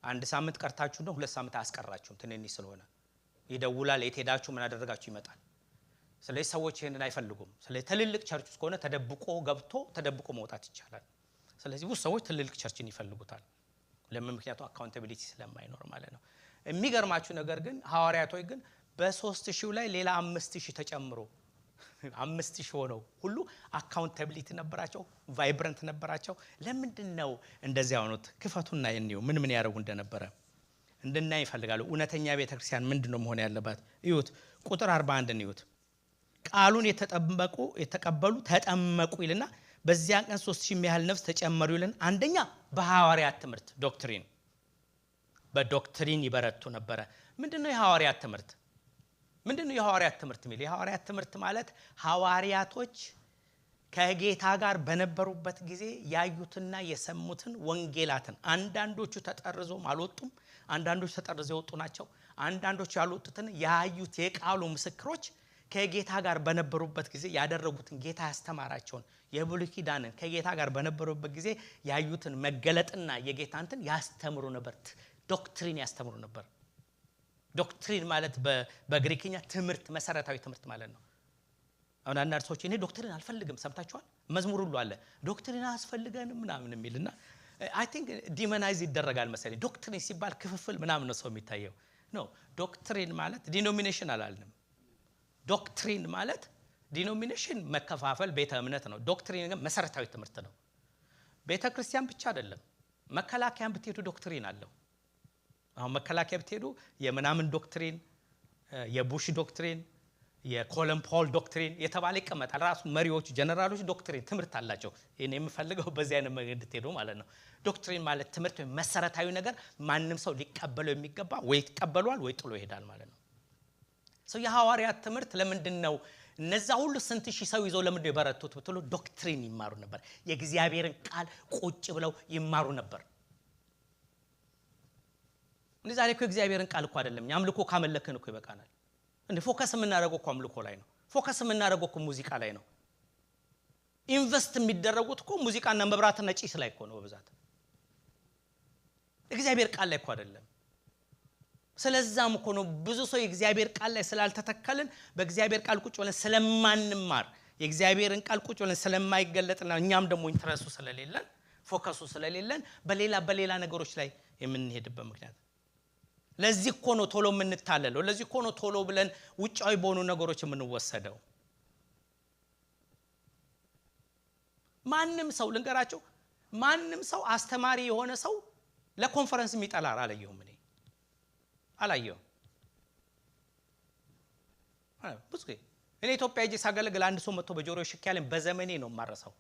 አንድ ሳምንት ቀርታችሁ ነው 2 ሳምንት አስቀራችሁም ትንንሽ ስለሆነ ይደውላል፣ የት ሄዳችሁ ምን አደረጋችሁ ይመጣል። ስለዚህ ሰዎች ይሄንን አይፈልጉም። ስለዚህ ትልልቅ ቸርች ውስጥ ከሆነ ተደብቆ ገብቶ ተደብቆ መውጣት ይቻላል። ስለዚህ ብዙ ሰዎች ትልልቅ ቸርችን ይፈልጉታል። ለምን? ምክንያቱ አካውንታቢሊቲ ስለማይኖር ማለት ነው። የሚገርማችሁ ነገር ግን ሐዋርያቶች ግን በ3000 ላይ ሌላ 5000 ተጨምሮ 5000 ሆነው ሁሉ አካውንታቢሊቲ ነበራቸው፣ ቫይብራንት ነበራቸው። ለምንድን ነው እንደዚህ ሆኖት? ክፈቱና እንየው ምን ያደርጉ እንደነበረ እንድናይ ይፈልጋሉ። እውነተኛ ቤተክርስቲያን ምንድነው መሆን ያለባት? እዩት ቁጥር 41 እንዩት። ቃሉን የተቀበሉ ተጠመቁ ይልና በዚያ ቀን 3000 ያህል ነፍስ ተጨመሩ ይልና አንደኛ በሐዋርያት ትምህርት ዶክትሪን በዶክትሪን ይበረቱ ነበር። ምንድነው የሐዋርያት ትምህርት? ምንድነው የሐዋርያት ትምህርት? የሐዋርያት ትምህርት ማለት ሐዋርያቶች ከጌታ ጋር በነበሩበት ጊዜ ያዩትና የሰሙትን ወንጌላትን አንዳንዶቹ ተጠርዘው አልወጡም፣ አንዳንዶቹ ተጠርዘው የወጡ ናቸው። አንዳንዶቹ ያልወጡትን ያዩት የቃሉ ምስክሮች ከጌታ ጋር በነበሩበት ጊዜ ያደረጉትን ጌታ ያስተማራቸውን የብሉይ ኪዳንን ከጌታ ጋር በነበሩበት ጊዜ ያዩትን መገለጥና የጌታንትን ያስተምሩ ነበር። ዶክትሪን ያስተምሩ ነበር። ዶክትሪን ማለት በግሪክኛ ትምህርት፣ መሰረታዊ ትምህርት ማለት ነው። አሁን አንዳንድ ሰዎች እኔ ዶክትሪን አልፈልግም ሰምታችኋል። መዝሙር ሁሉ አለ ዶክትሪን አያስፈልገንም ምናምን የሚልና አይ ቲንክ ዲሞናይዝ ይደረጋል መሰለኝ። ዶክትሪን ሲባል ክፍፍል ምናምን ነው ሰው የሚታየው። ኖ ዶክትሪን ማለት ዲኖሚኔሽን አላልንም። ዶክትሪን ማለት ዲኖሚኔሽን መከፋፈል ቤተ እምነት ነው። ዶክትሪን ግን መሰረታዊ ትምህርት ነው። ቤተክርስቲያን ብቻ አይደለም። መከላከያን ብትሄዱ ዶክትሪን አለው። አሁን መከላከያ ብትሄዱ የምናምን ዶክትሪን፣ የቡሽ ዶክትሪን፣ የኮለን ፖል ዶክትሪን የተባለ ይቀመጣል። ራሱ መሪዎቹ ጀነራሎች ዶክትሪን ትምህርት አላቸው። እኔ የምፈልገው በዚህ አይነት መንገድ እንድትሄዱ ማለት ነው። ዶክትሪን ማለት ትምህርት ወይ መሰረታዊ ነገር ማንንም ሰው ሊቀበለው የሚገባ ወይ ይቀበሏል ወይ ጥሎ ይሄዳል ማለት ነው። ሰው የሐዋርያት ትምህርት ለምንድነው እነዛ ሁሉ ስንት ሺህ ሰው ይዘው ለምንድነው የበረቱት ብትሉ ዶክትሪን ይማሩ ነበር። የእግዚአብሔርን ቃል ቁጭ ብለው ይማሩ ነበር። እንዴ ዛሬ እኮ እግዚአብሔርን ቃል እኮ አይደለም ያምልኮ ካመለከን እኮ ይበቃናል። እንዴ ፎከስ የምናደርገው እኮ አምልኮ ላይ ነው። ፎከስ የምናደርገው እኮ ሙዚቃ ላይ ነው። ኢንቨስት የሚደረጉት እኮ ሙዚቃና መብራትና ጭስ ላይ እኮ ነው በብዛት። እግዚአብሔር ቃል ላይ እኮ አይደለም። ስለዛም እኮ ነው ብዙ ሰው የእግዚአብሔር ቃል ላይ ስላልተተከልን በእግዚአብሔር ቃል ቁጭ ብለን ስለማንማር የእግዚአብሔርን ቃል ቁጭ ብለን ስለማይገለጥና እኛም ደግሞ ኢንተረሱ ስለሌለን ፎከሱ ስለሌለን በሌላ ነገሮች ላይ የምንሄድበት ምክንያት። ለዚህ እኮ ነው ቶሎ የምንታለለው። ለዚህ እኮ ነው ቶሎ ብለን ውጫዊ በሆኑ ነገሮች የምንወሰደው። ማንም ሰው ልንገራቸው፣ ማንም ሰው አስተማሪ የሆነ ሰው ለኮንፈረንስ የሚጠላር አላየሁም። እኔ አላየሁም። ብዙ እኔ ኢትዮጵያ ሄጄ ሳገለግል አንድ ሰው መጥቶ በጆሮዬ ሽክ ያለኝ በዘመኔ ነው ማረሳው።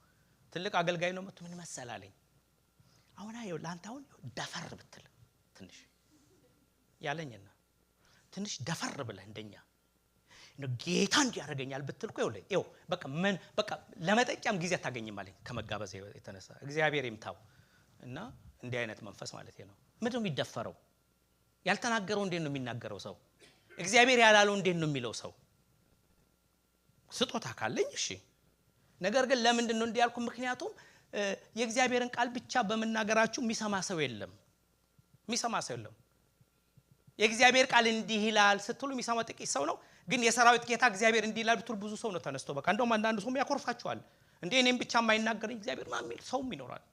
ትልቅ አገልጋይ ነው መጥቶ ምን መሰላለኝ፣ አሁን አየው ላንተ አሁን ደፈር ብትል ትንሽ ያለኝና ትንሽ ደፈር ብለህ እንደኛ ጌታ እንዲያረጋኛል ብትል እኮ ይኸው በቃ ለመጠጫም ጊዜ አታገኝም ማለት ከመጋበዝ የተነሳ እግዚአብሔር ይምታው እና እንዲህ አይነት መንፈስ ማለት ነው። ምንድነው የሚደፈረው? ያልተናገረው እንዴት ነው የሚናገረው ሰው? እግዚአብሔር ያላለው እንዴት ነው የሚለው ሰው? ስጦታ ካለኝ እሺ፣ ነገር ግን ለምንድን ነው እንዲህ ያልኩ? ምክንያቱም የእግዚአብሔርን ቃል ብቻ በመናገራችሁ የሚሰማ ሰው የለም። የእግዚአብሔር ቃል እንዲህ ይላል ስትሉ የሚሰማ ጥቂት ሰው ነው። ግን የሰራዊት ጌታ እግዚአብሔር እንዲህ ይላል ብትሉ ብዙ ሰው ነው ተነስቶ በቃ እንደውም አንዳንዱ ሰው ያኮርፋቸዋል። እንዴ እኔም ብቻ የማይናገረኝ እግዚአብሔር ማሚል ሰውም ይኖራል።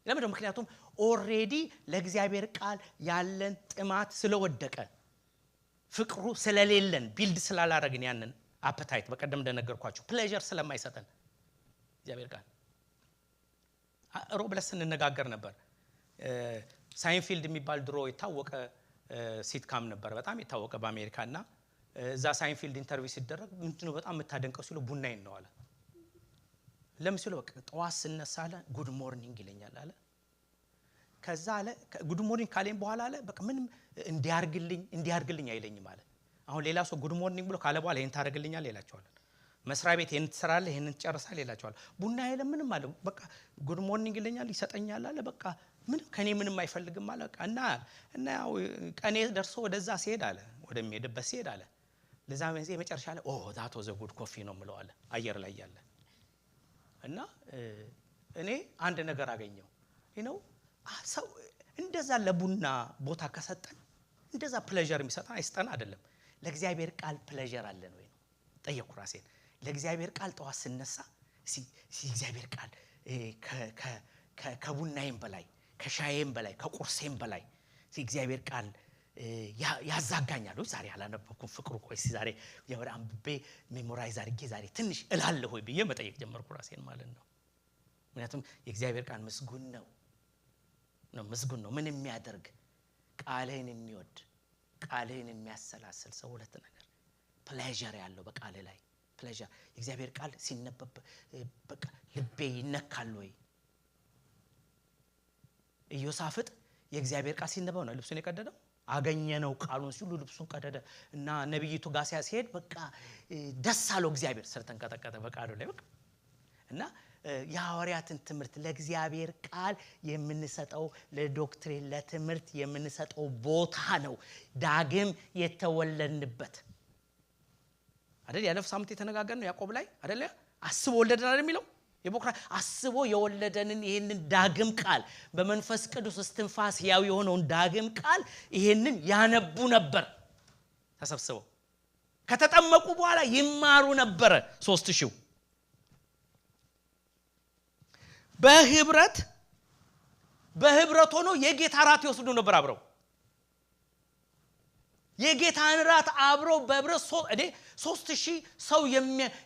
ለምን? ምክንያቱም ኦሬዲ ለእግዚአብሔር ቃል ያለን ጥማት ስለወደቀ ፍቅሩ ስለሌለን ቢልድ ስላላረግን ያንን አፐታይት በቀደም እንደነገርኳችሁ ፕሌዠር ስለማይሰጠን እግዚአብሔር ቃል ሮብለስ እንነጋገር ነበር። ሳይንፊልድ የሚባል ድሮ የታወቀ ሲትካም ነበር በጣም የታወቀ በአሜሪካና እዛ ሳይንፊልድ ኢንተርቪው ሲደረግ ምንድነው በጣም የምታደንቀው ሲሉ ቡናዬን ነው አለ። ለምን ሲሉ በቃ ጠዋት ስነሳ አለ ጉድ ሞርኒንግ ይለኛል አለ። ከዛ አለ ጉድ ሞርኒንግ ካለኝ በኋላ አለ በቃ ምንም እንዲያርግልኝ አይለኝም አለ። አሁን ሌላ ሰው ጉድ ሞርኒንግ ብሎ ካለ በኋላ ይሄን ታረጋግልኛል ይላቸዋል። መስሪያ ቤት ይሄን ትሰራለህ ይሄን ትጨርሳለህ ይላቸዋል። ቡና አይለ ምንም አለ በቃ ጉድ ሞርኒንግ ይለኛል ይሰጠኛል አለ። በቃ ምንም ከኔ ምንም አይፈልግም አለ። እና ያው ቀኔ ደርሶ ወደዛ ሲሄድ አለ ወደሚሄድበት ሲሄድ አለ ለዛ መንዜ መጨረሻ አለ ዛት ወዘ ጉድ ኮፊ ነው ምለው አለ አየር ላይ ያለ እና እኔ አንድ ነገር አገኘው ሰው እንደዛ ለቡና ቦታ ከሰጠን እንደዛ ፕሌዠር የሚሰጠን አይስጠን አይደለም። ለእግዚአብሔር ቃል ፕሌዠር አለን ወይ ነው ጠየቁ ራሴን። ለእግዚአብሔር ቃል ጠዋት ስነሳ እግዚአብሔር ቃል ከቡናዬም በላይ ከሻዬም በላይ ከቁርሴም በላይ እግዚአብሔር ቃል ያዛጋኛል ወይ ዛሬ አላነበብኩም ፍቅሩ ቆይ ዛሬ ያወራ አንብቤ ሜሞራይዝ አድርጌ ዛሬ ትንሽ እላለሁ ወይ ብዬ መጠየቅ ጀመርኩ ራሴን ማለት ነው። ምክንያቱም የእግዚአብሔር ቃል ምስጉን ነው ምን የሚያደርግ ቃልህን የሚወድ ቃልህን የሚያሰላስል ሰው ሁለት ነገር ፕሌዠር ያለው በቃል ላይ ፕሌዠር የእግዚአብሔር ቃል ሲነበብ በቃ ልቤ ይነካል ወይ? ኢዮሳፍጥ የእግዚአብሔር ቃል ሲነበብ ነው ልብሱን የቀደደው አገኘነው ቃሉን ሲሉ ልብሱን ቀደደ እና ነብይቱ ጋር ሲያስሄድ በቃ ደስ አለው እግዚአብሔር ስለተንቀጠቀጠ በቃሉ ላይ በቃ እና የሐዋርያትን ትምህርት ለእግዚአብሔር ቃል የምንሰጠው ለዶክትሪን ለትምህርት የምንሰጠው ቦታ ነው ዳግም የተወለድንበት አይደል? ያለፈው ሳምንት የተነጋገርነው ያዕቆብ ላይ አይደል? አስቦ ወለደን አይደል የሚለው የቦክራ አስቦ የወለደንን ይሄንን ዳግም ቃል በመንፈስ ቅዱስ እስትንፋስ ያው የሆነውን ዳግም ቃል ይሄንን ያነቡ ነበር ተሰብስበው ከተጠመቁ በኋላ ይማሩ ነበር 3000 በህብረት ሆኖ የጌታ ራት ይወስዱ ነበር አብረው የጌታን ራት አብረው በህብረት 3000 ሰው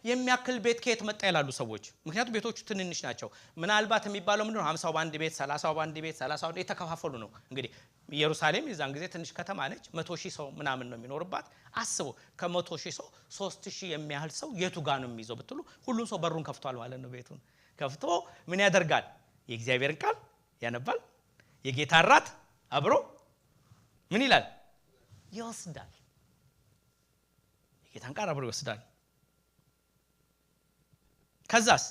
የሚያክል ቤት ከየት መጣ ይላሉ ሰዎች። ምክንያቱም ቤቶቹ ትንንሽ ናቸው። ምናልባት የሚባለው ምንድነው 50 ባንድ ቤት 30 ባንድ ቤት 30 የተከፋፈሉ ነው። እንግዲህ ኢየሩሳሌም የዛን ጊዜ ትንሽ ከተማ ነች። 100,000 ሰው ምናምን ነው የሚኖርባት። አስቡ ከ100,000 ሰው 3000 የሚያህል ሰው የቱ ጋር ነው የሚይዘው ብትሉ ሁሉም ሰው በሩን ከፍቷል ማለት ነው። ቤቱን ከፍቶ ምን ያደርጋል? የእግዚአብሔርን ቃል ያነባል። የጌታን ራት አብሮ ምን ይላል? ይወስዳል። የጌታን ቃል አብሮ ይወስዳል። ከዛስ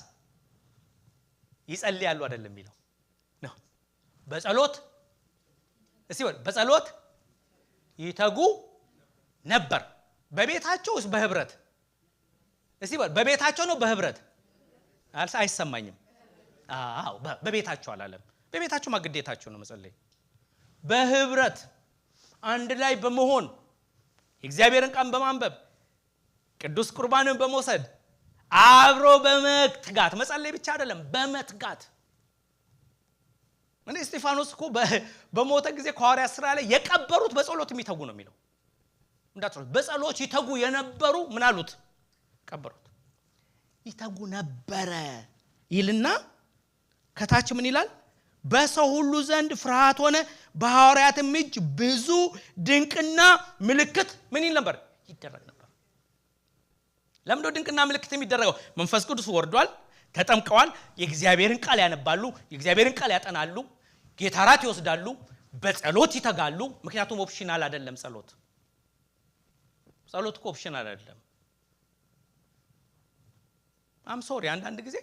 ይጸልያሉ አይደለም የሚለው ነው። በጸሎት በጸሎት ይተጉ ነበር። በቤታቸውስ በህብረት በቤታቸው ነው በህብረት አይሰማኝም። አዎ በቤታቸው አላለም። በቤታቸው ማግዴታቸው ነው መጸለይ። በህብረት አንድ ላይ በመሆን የእግዚአብሔርን ቃል በማንበብ ቅዱስ ቁርባንን በመውሰድ አብሮ በመትጋት መጸለይ ብቻ አይደለም በመትጋት እንዴ እስጢፋኖስ እኮ በሞተ ጊዜ ሐዋርያት ሥራ ላይ የቀበሩት በጸሎት የሚተጉ ነው የሚለው እንዳትረሱ። በጸሎት ይተጉ የነበሩ ምን አሉት? ቀበሩት። ይተጉ ነበረ ይልና ከታች ምን ይላል? በሰው ሁሉ ዘንድ ፍርሃት ሆነ፣ በሐዋርያትም እጅ ብዙ ድንቅና ምልክት ምን ይል ነበር? ይደረግ ነበር። ለምን ነው ድንቅና ምልክት የሚደረገው? መንፈስ ቅዱስ ወርዷል፣ ተጠምቀዋል፣ የእግዚአብሔርን ቃል ያነባሉ፣ የእግዚአብሔርን ቃል ያጠናሉ፣ ጌታ ራት ይወስዳሉ፣ በጸሎት ይተጋሉ። ምክንያቱም ኦፕሽናል አይደለም ጸሎት እኮ ኦፕሽናል አይደለም። አም ሶሪ አንዳንድ ጊዜ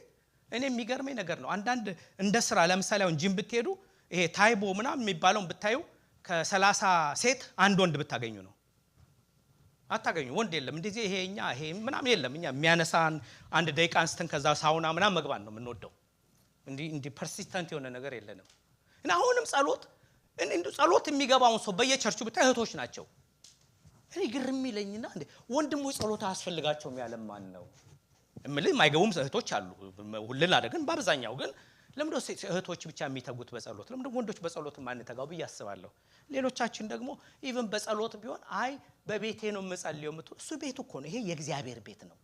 እኔ የሚገርመኝ ነገር ነው። አንዳንድ እንደ ስራ ለምሳሌ አሁን ጂም ብትሄዱ ይሄ ታይቦ ምናምን የሚባለውን ብታዩ ከ30 ሴት አንድ ወንድ ብታገኙ ነው። አታገኙ። ወንድ የለም እንደዚህ ይሄ ምናምን የለም። እኛ የሚያነሳን አንድ ደቂቃ አንስተን ከዛ ሳውና ምናምን መግባት ነው የምንወደው። እንዲ ፐርሲስተንት የሆነ ነገር የለንም። እና አሁንም ጸሎት የሚገባውን ሰው በየቸርቹ ብታይ እህቶች ናቸው። እኔ ግርም ይለኝና እንዴ ወንድሞች ጸሎት አያስፈልጋቸውም ያለም ማን ነው? እምልህ የማይገቡም እህቶች አሉ ሁሉን አደረግን። በአብዛኛው ግን ለምንድነው እህቶች ብቻ የሚተጉት በጸሎት? ለምንድነው ወንዶች በጸሎት ማንተጋው ብዬ አስባለሁ። ሌሎቻችን ደግሞ ኢቭን በጸሎት ቢሆን አይ በቤቴ ነው የምጸልየው ምቱ እሱ ቤቱ እኮ ነው። ይሄ የእግዚአብሔር ቤት ነው።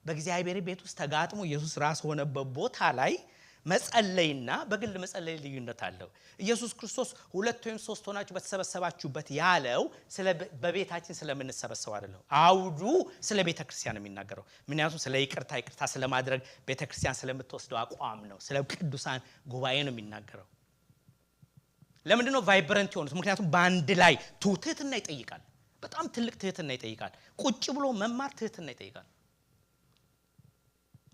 በእግዚአብሔር ቤት ውስጥ ተጋጥሞ ኢየሱስ ራስ ሆነበት ቦታ ላይ መጸለይና በግል መጸለይ ልዩነት አለው። ኢየሱስ ክርስቶስ 2 ወይም 3 ሆናችሁ በተሰበሰባችሁበት ያለው በቤታችን ስለምንሰበሰብ አይደለም። አውዱ ስለ ቤተክርስቲያን የሚናገረው ምክንያቱም ስለ ይቅርታ ስለማድረግ ቤተክርስቲያን ስለምትወስደው አቋም ነው። ስለ ቅዱሳን ጉባኤ ነው የሚናገረው። ለምንድነው ቫይብረንት የሆኑት? ምክንያቱም በአንድ ላይ ትህትና ይጠይቃል። በጣም ትልቅ ትህትና ይጠይቃል። ቁጭ ብሎ መማር ትህትና ይጠይቃል።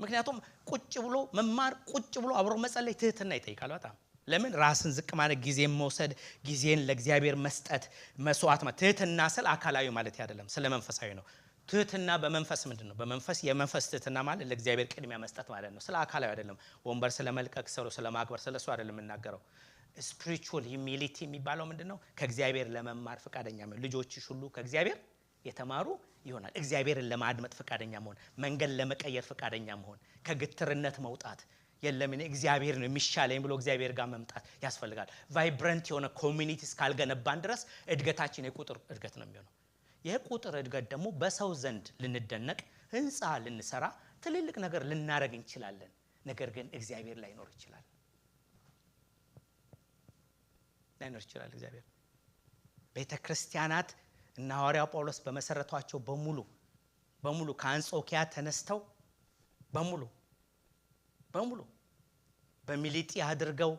ምክንያቱም ቁጭ ብሎ መማር ቁጭ ብሎ አብሮ መጸለይ ትህትና ይጠይቃል በጣም። ለምን ራስን ዝቅ ማለት ጊዜን መውሰድ ጊዜን ለእግዚአብሔር መስጠት መስዋዕት ማለት ትህትና ስለ አካላዊ ማለት አይደለም ስለ መንፈሳዊ ነው። ትህትና በመንፈስ ምንድነው? በመንፈስ የመንፈስ ትህትና ማለት ለእግዚአብሔር ቅድሚያ መስጠት ማለት ነው። ስለ አካላዊ አይደለም። ወንበር ስለመልቀቅ ስለ ማክበር ስለሱ አይደለም የምናገረው። ስፒሪቹዋል ሂዩሚሊቲ የሚባለው ምንድነው? ከእግዚአብሔር ለመማር ፈቃደኛ ነው። ልጆችሽ ሁሉ ከእግዚአብሔር የተማሩ ይሆናል። እግዚአብሔርን ለማድመጥ ፈቃደኛ መሆን፣ መንገድ ለመቀየር ፈቃደኛ መሆን፣ ከግትርነት መውጣት የለም እኔ እግዚአብሔር ነው የሚሻለኝ ብሎ እግዚአብሔር ጋር መምጣት ያስፈልጋል። ቫይብረንት የሆነ ኮሚኒቲ እስካልገነባን ድረስ እድገታችን የቁጥር እድገት ነው የሚሆነው። የቁጥር እድገት ደግሞ በሰው ዘንድ ልንደነቅ፣ ህንጻ ልንሰራ፣ ትልልቅ ነገር ልናረግ እንችላለን። ነገር ግን እግዚአብሔር ላይኖር ይችላል። እግዚአብሔር ቤተክርስቲያናት እና ሐዋርያው ጳውሎስ በመሰረቷቸው በሙሉ ከአንጾኪያ ተነስተው በሙሉ በሚሊጢ አድርገው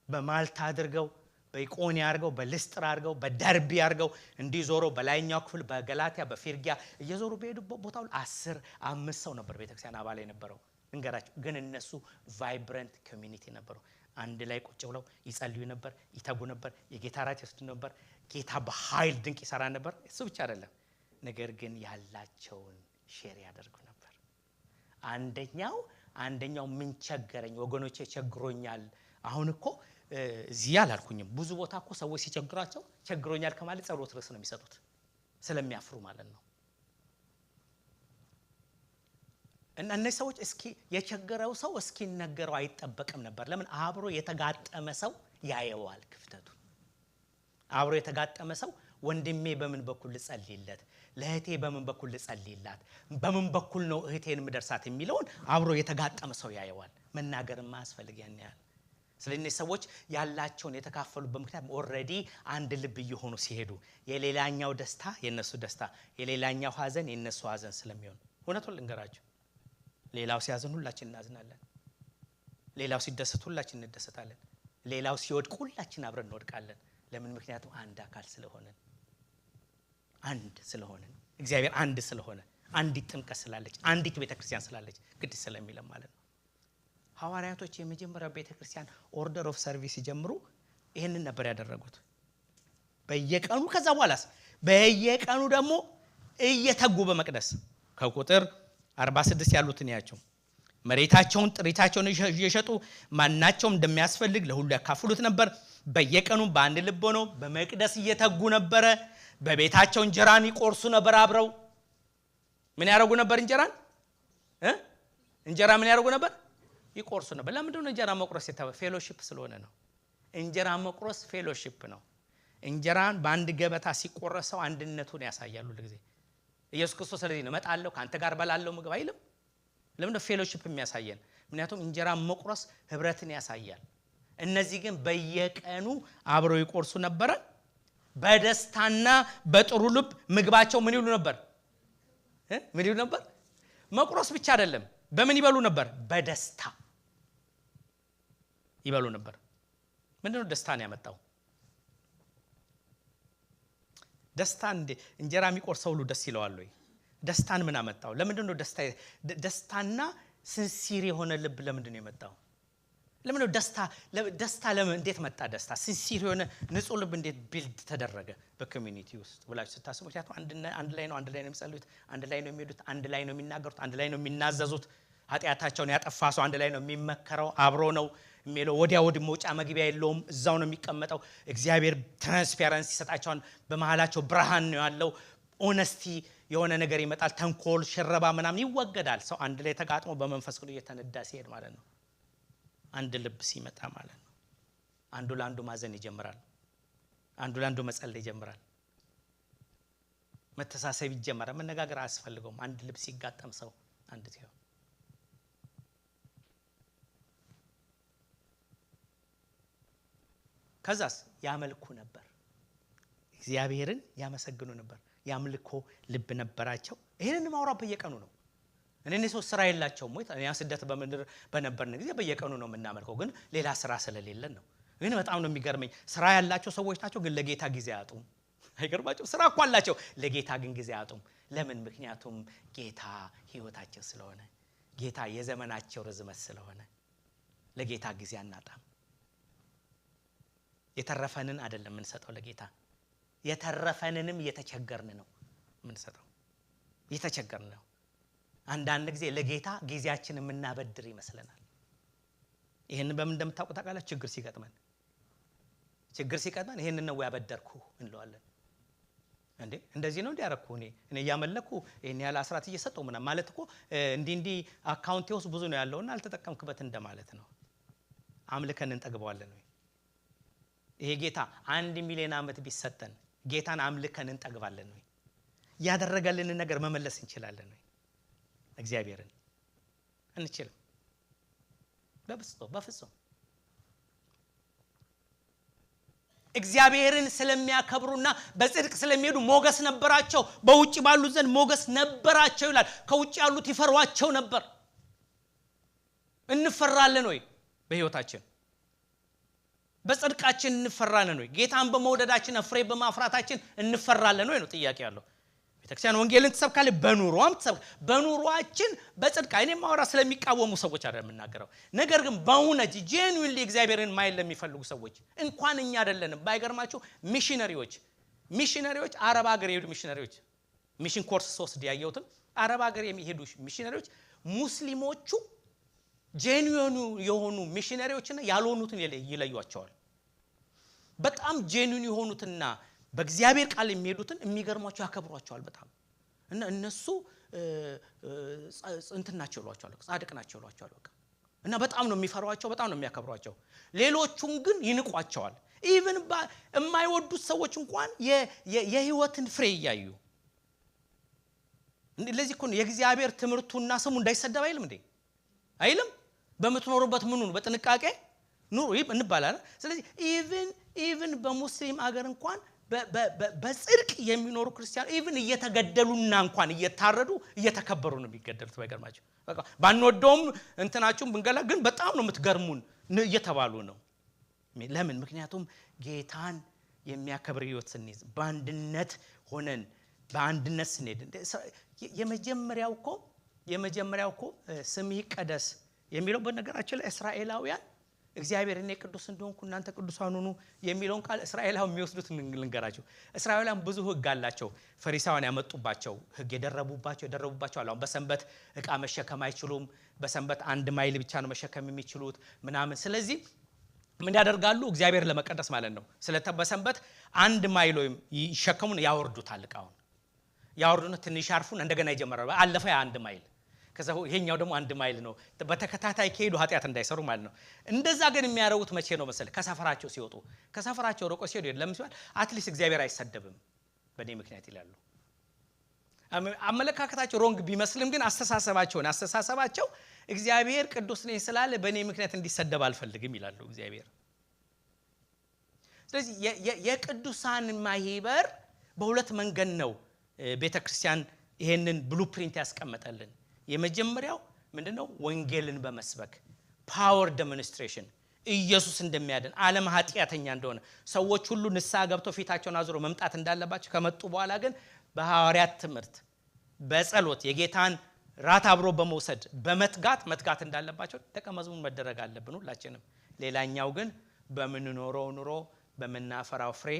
በማልታ አድርገው በኢቆንያ አድርገው በልስጥራ አድርገው በደርቢ አድርገው እንዲዞሩ በላይኛው ክፍል በገላትያ በፊርጊያ እየዞሩ በሄዱበት ቦታ 15 ሰው ነበር ቤተክርስቲያን አባል የነበረው። እንገራቸው ግን እነሱ ቫይብረንት ኮሚኒቲ ነበሩ። አንድ ላይ ቁጭ ብለው ይጸልዩ ነበር፣ ይተጉ ነበር፣ የጌታ ራት ይወስዱ ነበር። ጌታ በኃይል ድንቅ ይሰራ ነበር። እሱ ብቻ አይደለም፣ ነገር ግን ያላቸውን ሼር ያደርጉ ነበር። አንደኛው ምን ቸገረኝ ወገኖቼ ቸግሮኛል። አሁን እኮ እዚህ አላልኩኝም። ብዙ ቦታ እኮ ሰዎች ሲቸግራቸው ቸግሮኛል ከማለት ጸሎት ርዕስ ነው የሚሰጡት ስለሚያፍሩ ማለት ነው። እና እነዚህ ሰዎች እስኪ የቸገረው ሰው እስኪ ነገረው አይጠበቅም ነበር። ለምን? አብሮ የተጋጠመ ሰው ያየዋል ክፍተቱ። አብሮ የተጋጠመ ሰው ወንድሜ በምን በኩል ልጸልይለት፣ ለእህቴ በምን በኩል ልጸልይላት፣ በምን በኩል ነው እህቴን ምደርሳት የሚለውን አብሮ የተጋጠመ ሰው ያየዋል። መናገርም ማያስፈልግ ያን ያህል። ስለዚህ ሰዎች ያላቸውን የተካፈሉበት ምክንያት ኦሬዲ አንድ ልብ እየሆኑ ሲሄዱ የሌላኛው ደስታ የነሱ ደስታ፣ የሌላኛው ሐዘን የነሱ ሐዘን ስለሚሆን እውነቱን ልንገራችሁ፣ ሌላው ሲያዝን ሁላችን እናዝናለን። ሌላው ሲደሰት ሁላችን እንደሰታለን። ሌላው ሲወድቅ ሁላችን አብረን እንወድቃለን። ለምን? ምክንያቱም አንድ አካል ስለሆነን፣ አንድ ስለሆነን፣ እግዚአብሔር አንድ ስለሆነ፣ አንዲት ጥምቀት ስላለች፣ አንዲት ቤተክርስቲያን ስላለች ግድ ስለሚለም ማለት ነው። ሐዋርያቶች የመጀመሪያው ቤተክርስቲያን ኦርደር ኦፍ ሰርቪስ ሲጀምሩ ይሄንን ነበር ያደረጉት በየቀኑ። ከዛ በኋላስ በየቀኑ ደግሞ እየተጉ በመቅደስ ከቁጥር 46 ያሉትን ያቸው መሬታቸውን ጥሪታቸውን እየሸጡ ማናቸውም እንደሚያስፈልግ ለሁሉ ያካፍሉት ነበር። በየቀኑ በአንድ ልብ ሆነው በመቅደስ እየተጉ ነበረ። በቤታቸው እንጀራን ይቆርሱ ነበር። አብረው ምን ያደርጉ ነበር? እንጀራ ምን ያደርጉ ነበር? ይቆርሱ ነበር። ለምንድን ነው እንጀራ መቁረስ የተባለው? ፌሎሺፕ ስለሆነ ነው። እንጀራ መቁረስ ፌሎሺፕ ነው። እንጀራን በአንድ ገበታ ሲቆረሰው አንድነቱን ያሳያሉ ለጊዜ ኢየሱስ ክርስቶስ ስለዚህ ነው መጣለው ካንተ ጋር በላለው ምግብ አይልም። ለምን ነው ፌሎሺፕ የሚያሳየን? ምክንያቱም እንጀራ መቁረስ ህብረትን ያሳያል። እነዚህ ግን በየቀኑ አብረው ይቆርሱ ነበር። በደስታና በጥሩ ልብ ምግባቸው ምን ይሉ ነበር? ምን ይሉ ነበር? መቁረስ ብቻ አይደለም። በምን ይበሉ ነበር? በደስታ ይበሉ ነበር። ምንድነው ደስታን ያመጣው? ደስታ እንጀራ የሚቆርሰው ሁሉ ደስ ይለዋል ወይ? ደስታን ምን አመጣው? ለምንድነው ደስታና ሲንሲር የሆነ ልብ ለምንድነው የመጣው? ለምንድነው ደስታ ለምን እንዴት መጣ? ደስታ ሲንሲር የሆነ ንጹህ ልብ እንዴት ቢልድ ተደረገ በኮሚኒቲ ውስጥ ብላችሁ ስታስቡ? ምክንያቱም አንድ ላይ ነው የሚጸልዩት፣ አንድ ላይ ነው የሚሄዱት፣ አንድ ላይ ነው የሚናገሩት፣ አንድ ላይ ነው የሚናዘዙት። ኃጢአታቸውን ያጠፋ ሰው አንድ ላይ ነው የሚመከረው፣ አብሮ ነው የሚለው። ወዲያ ወዲህ መውጫ መግቢያ የለውም፣ እዛው ነው የሚቀመጠው። እግዚአብሔር ትራንስፓረንሲ ይሰጣቸዋል። በመሃላቸው ብርሃን ነው ያለው። ኦነስቲ የሆነ ነገር ይመጣል። ተንኮል፣ ሽረባ ምናምን ይወገዳል። ሰው አንድ ላይ ተጋጥሞ በመንፈስ ቅዱስ እየተነዳ ሲሄድ ማለት ነው። አንድ ልብ ሲመጣ ማለት ነው። አንዱ ለአንዱ ማዘን ይጀምራል። አንዱ ለአንዱ መጸለይ ይጀምራል። መተሳሰብ ይጀምራል። መነጋገር አያስፈልገውም። አንድ ልብ ሲጋጠም ሰው አንድ ሲሆን ከዛስ ያመልኩ ነበር። እግዚአብሔርን ያመሰግኑ ነበር። ያምልኮ ልብ ነበራቸው። ይሄንን ማውራት በየቀኑ ነው። እኔ ሰው ስራ የላቸውም ወይ? እኛ ስደት በመንደር በነበርን ጊዜ በየቀኑ ነው የምናመልከው፣ ግን ሌላ ስራ ስለሌለን ነው። ግን በጣም ነው የሚገርመኝ። ስራ ያላቸው ሰዎች ናቸው፣ ግን ለጌታ ጊዜ አያጡም። አይገርማቸው? ስራ እኮ አላቸው፣ ለጌታ ግን ጊዜ አያጡም። ለምን? ምክንያቱም ጌታ ህይወታቸው ስለሆነ፣ ጌታ የዘመናቸው ርዝመት ስለሆነ ለጌታ ጊዜ አናጣም። የተረፈንን አይደለም የምንሰጠው ለጌታ፣ የተረፈንንም እየተቸገርን ነው የምንሰጠው። እየተቸገርን ነው። አንዳንድ ጊዜ ለጌታ ጊዜያችንን የምናበድር ይመስለናል። ይሄንን በምን እንደምታውቁ ታውቃላችሁ? ችግር ሲቀጥመን ይሄንን ነው ያበደርኩ እንለዋለን። እንዴ እንደዚህ ነው እንዲያረኩ እኔ ያመለኩ ይሄን ያለ አስራት እየሰጠው ምናምን ማለት እኮ እንዲ አካውንቴ ውስጥ ብዙ ነው ያለውና አልተጠቀምክበት እንደማለት ነው። አምልከን እንጠግበዋለን ወይ? ይሄ ጌታ 1 ሚሊዮን ዓመት ቢሰጠን ጌታን አምልከን እንጠግባለን ወይ? ያደረገልን ነገር መመለስ እንችላለን ወይ? እግዚአብሔርን እንችልም? በፍጹም። እግዚአብሔርን ስለሚያከብሩና በጽድቅ ስለሚሄዱ ሞገስ ነበራቸው። በውጭ ባሉ ዘንድ ሞገስ ነበራቸው ይላል። ከውጭ ያሉት ይፈሯቸው ነበር። እንፈራለን ወይ? በህይወታችን በጽድቃችን እንፈራለን ወይ? ጌታን በመውደዳችን ፍሬ በማፍራታችን እንፈራለን ወይ ነው ጥያቄ ያለው። ቤተክርስቲያን ወንጌልን ትሰብካለች፣ በኑሮም ትሰብክ። በኑሮአችን በጽድቅ እኔም ማወራ ስለሚቃወሙ ሰዎች አይደለም የምናገረው። ነገር ግን በእውነት ጄኑዊንሊ እግዚአብሔርን ማይል ለሚፈልጉ ሰዎች እንኳን እኛ አይደለንም። ባይገርማችሁ ሚሽነሪዎች አረብ ሀገር የሄዱ ሚሽነሪዎች ሚሽን ኮርስ 3 ያየሁትን አረብ ሀገር የሚሄዱ ሚሽነሪዎች ሙስሊሞቹ ጄኑዊን የሆኑ ሚሽነሪዎችና ያልሆኑትን ይለዩዋቸዋል። በጣም ጄኑዊን የሆኑትና በእግዚአብሔር ቃል የሚሄዱትን የሚገርማቸው ያከብሯቸዋል በጣም። እና እነሱ እንትናቸው ይሏቸዋል፣ ጻድቅ ናቸው ይሏቸዋል በቃ። እና በጣም ነው የሚፈሯቸው፣ በጣም ነው የሚያከብሯቸው። ሌሎቹን ግን ይንቋቸዋል። ኢቭን የማይወዱት ሰዎች እንኳን የህይወትን ፍሬ ያዩ። ለዚህ እኮ የእግዚአብሔር ትምህርቱና ስሙ እንዳይሰደብ አይልም እንዴ? አይልም? በመትኖሩበት ምኑን በጥንቃቄ ኑሩ እንባላለን። ስለዚህ ኢቭን በሙስሊም አገር እንኳን በጽድቅ የሚኖሩ ክርስቲያን ኢቭን እየተገደሉና እንኳን እየታረዱ እየተከበሩ ነው የሚገደሉት። ባይገርማችሁ በቃ ባንወደውም እንትናችሁም ብንገላ ግን በጣም ነው የምትገርሙን እየተባሉ ነው። ለምን? ምክንያቱም ጌታን የሚያከብር ህይወት ስንይዝ፣ በአንድነት ሆነን በአንድነት ስንሄድ። የመጀመሪያው እኮ ስምህ ይቀደስ የሚለው በነገራችን ላይ እስራኤላውያን እግዚአብሔር እኔ ቅዱስ እንደሆንኩ እናንተ ቅዱሳን ሁኑ የሚለውን ቃል እስራኤላውያን የሚወስዱት ልንገራችሁ። እስራኤላውያን ብዙ ህግ አላቸው። ፈሪሳውያን ያመጡባቸው ህግ የደረቡባቸው አሉ። በሰንበት ዕቃ መሸከም አይችሉም። በሰንበት 1 ማይል ብቻ ነው መሸከም የሚችሉት ምናምን። ስለዚህ ምን ያደርጋሉ? እግዚአብሔር ለመቀደስ ማለት ነው። በሰንበት 1 ማይል ወይም ይሸከሙን ያወርዱታል። ዕቃውን ያወርዱና ትንሽ ያርፉን እንደገና ይጀምራሉ። አለፈ 1 ማይል ከዛው ይሄኛው ደግሞ 1 ማይል ነው። በተከታታይ ከሄዱ ኃጢአት እንዳይሰሩ ማለት ነው። እንደዛ ግን የሚያረውት መቼ ነው መሰለ? ከሰፈራቸው ሲወጡ። ከሰፈራቸው ርቆ ሲሄዱ ለምን ሲባል አትሊስት እግዚአብሔር አይሰደብም በእኔ ምክንያት ይላሉ። አመለካከታቸው ሮንግ ቢመስልም ግን አስተሳሰባቸው እግዚአብሔር ቅዱስ ነኝ ስላለ በእኔ ምክንያት እንዲሰደብ አልፈልግም ይላሉ እግዚአብሔር። ስለዚህ የቅዱሳን ማህበር በሁለት መንገድ ነው ቤተክርስቲያን ይሄንን ብሉፕሪንት ያስቀመጠልን። የመጀመሪያው ምንድነው? ወንጌልን በመስበክ ፓወር ዴሞንስትሬሽን፣ ኢየሱስ እንደሚያድን፣ ዓለም ኃጢአተኛ እንደሆነ፣ ሰዎች ሁሉ ንስሐ ገብተው ፊታቸውን አዙረው መምጣት እንዳለባቸው፣ ከመጡ በኋላ ግን በሐዋርያት ትምህርት በጸሎት የጌታን ራት አብሮ በመውሰድ በመትጋት እንዳለባቸው ደቀ መዝሙር መደረግ አለብን ሁላችንም። ሌላኛው ግን በምንኖረው ኑሮ በመናፈራው ፍሬ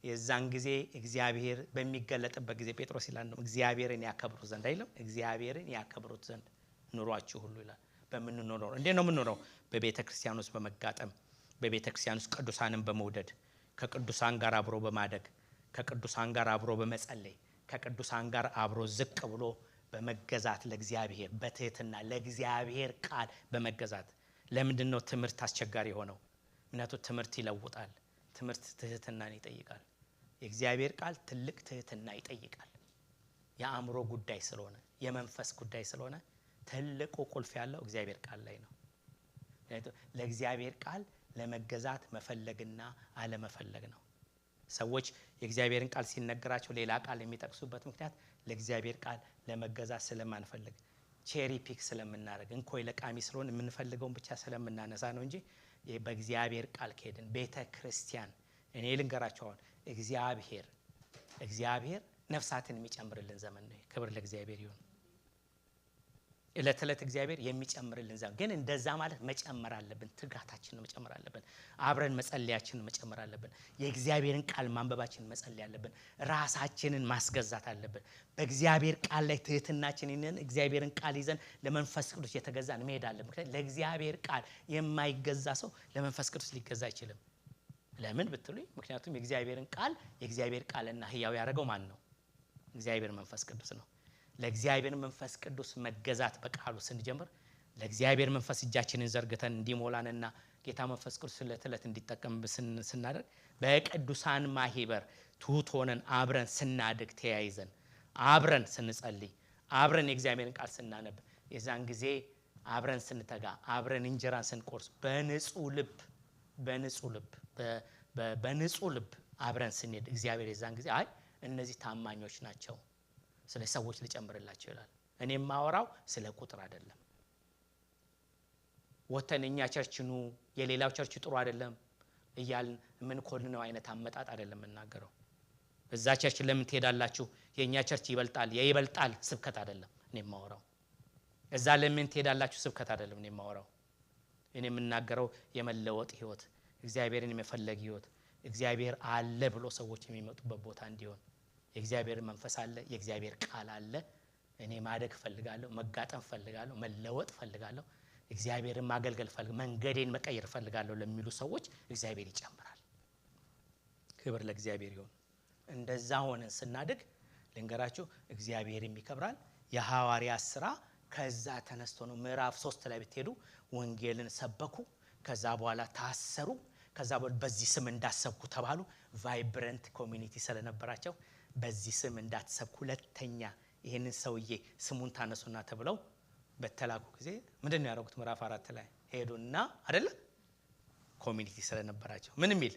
የዛን ጊዜ እግዚአብሔር በሚገለጥበት ጊዜ ጴጥሮስ ይላል ነው እግዚአብሔርን ያከብሩት ዘንድ አይደለም እግዚአብሔርን ያከብሩት ዘንድ ኑሯችሁ ሁሉ ይላል። በምንኖረው እንዴት ነው የምንኖረው? በቤተ ክርስቲያን ውስጥ በመጋጠም በቤተ ክርስቲያን ውስጥ ቅዱሳንን በመውደድ ከቅዱሳን ጋር አብሮ በማደግ ከቅዱሳን ጋር አብሮ በመጸለይ ከቅዱሳን ጋር አብሮ ዝቅ ብሎ በመገዛት ለእግዚአብሔር በትህትና ለእግዚአብሔር ቃል በመገዛት። ለምንድን ነው ትምህርት አስቸጋሪ ሆነው? ምክንያቱም ትምህርት ይለውጣል። ትምህርት ትህትናን ይጠይቃል። የእግዚአብሔር ቃል ትልቅ ትህትና ይጠይቃል። የአእምሮ ጉዳይ ስለሆነ የመንፈስ ጉዳይ ስለሆነ ትልቁ ቁልፍ ያለው እግዚአብሔር ቃል ላይ ነው። ለእግዚአብሔር ቃል ለመገዛት መፈለግና አለመፈለግ ነው። ሰዎች የእግዚአብሔርን ቃል ሲነገራቸው ሌላ ቃል የሚጠቅሱበት ምክንያት ለእግዚአብሔር ቃል ለመገዛት ስለማንፈልግ ቼሪ ፒክ ስለምናደርግ እንኮይ ለቃሚ ስለሆነ የምንፈልገውን ብቻ ስለምናነሳ ነው እንጂ በእግዚአብሔር ቃል ከሄድን ቤተ ክርስቲያን እኔ ልንገራቸው አሁን እግዚአብሔር ነፍሳትን የሚጨምርልን ዘመን ነው። ክብር ለእግዚአብሔር ይሁን። እለት እግዚአብሔር የሚጨምርልን ዘመን ግን እንደዛ ማለት መጨመር አለብን። ትጋታችንን መጨመር አለብን። አብረን መጸለያችንን መጨመር አለብን። የእግዚአብሔርን ቃል ማንበባችንን መጸለይ አለብን። ራሳችንን ማስገዛት አለብን። በእግዚአብሔር ቃል ላይ ትህትናችንን እግዚአብሔርን ቃል ይዘን ለመንፈስ ቅዱስ የተገዛን መሄድ አለብን። ምክንያቱም ለእግዚአብሔር ቃል የማይገዛ ሰው ለመንፈስ ቅዱስ ሊገዛ አይችልም። ለምን ብትሉኝ ምክንያቱም የእግዚአብሔር ቃልና ሕያው ያደረገው ማን ነው? እግዚአብሔር መንፈስ ቅዱስ ነው። ለእግዚአብሔር መንፈስ ቅዱስ መገዛት በቃሉ ስንጀምር ለእግዚአብሔር መንፈስ እጃችንን ዘርግተን እንዲሞላንና ጌታ መንፈስ ቅዱስ ለተለት እንዲጠቀም ስናደርግ በቅዱሳን ማህበር ትሁት ሆነን አብረን ስናድግ ተያይዘን አብረን ስንጸልይ አብረን የእግዚአብሔርን ቃል ስናነብ የዛን ጊዜ አብረን ስንተጋ አብረን እንጀራን ስንቆርስ በንጹህ ልብ አብረን ስንሄድ እግዚአብሔር የዛን ጊዜ እነዚህ ታማኞች ናቸው ስለ ሰዎች ሊጨምርላቸው ይላል። እኔ ማወራው ስለ ቁጥር አይደለም። ወተንኛ ቸርችኑ የሌላው ቸርች ጥሩ አይደለም እያልን ምን ኮልነው አይነት አመጣጥ አይደለም እናገረው። እዛ ቸርች ለምን ትሄዳላችሁ የኛ ቸርች ይበልጣል ስብከት አይደለም እኔ ማወራው። እዛ ለምን ትሄዳላችሁ ስብከት አይደለም እኔ ማወራው። እኔ የምናገረው የመለወጥ ህይወት እግዚአብሔርን የመፈለግ ህይወት እግዚአብሔር አለ ብሎ ሰዎች የሚመጡበት ቦታ እንዲሆን የእግዚአብሔር መንፈስ አለ የእግዚአብሔር ቃል አለ። እኔ ማደግ ፈልጋለሁ መጋጠም ፈልጋለሁ መለወጥ ፈልጋለሁ እግዚአብሔርን ማገልገል ፈልጋለሁ መንገዴን መቀየር ፈልጋለሁ ለሚሉ ሰዎች እግዚአብሔር ይጨምራል። ክብር ለእግዚአብሔር ይሁን። እንደዛ ሆነን ስናድግ ልንገራችሁ እግዚአብሔር ይከብራል። የሐዋርያት ሥራ ከዛ ተነስቶ ነው ምዕራፍ 3 ላይ ብትሄዱ ወንጌልን ሰበኩ። ከዛ በኋላ ታሰሩ። ከዛ በዚህ ስም እንዳሰብኩ ተባሉ። ቫይብረንት ኮሚኒቲ ስለነበራቸው በዚህ ስም እንዳትሰብኩ ሁለተኛ ይሄንን ሰውዬ ስሙን ታነሱና ተብለው በተላኩ ጊዜ ምንድነው ያደረጉት? ምዕራፍ 4 ላይ ሄዱና አይደለ ኮሚኒቲ ስለነበራቸው ምን የሚል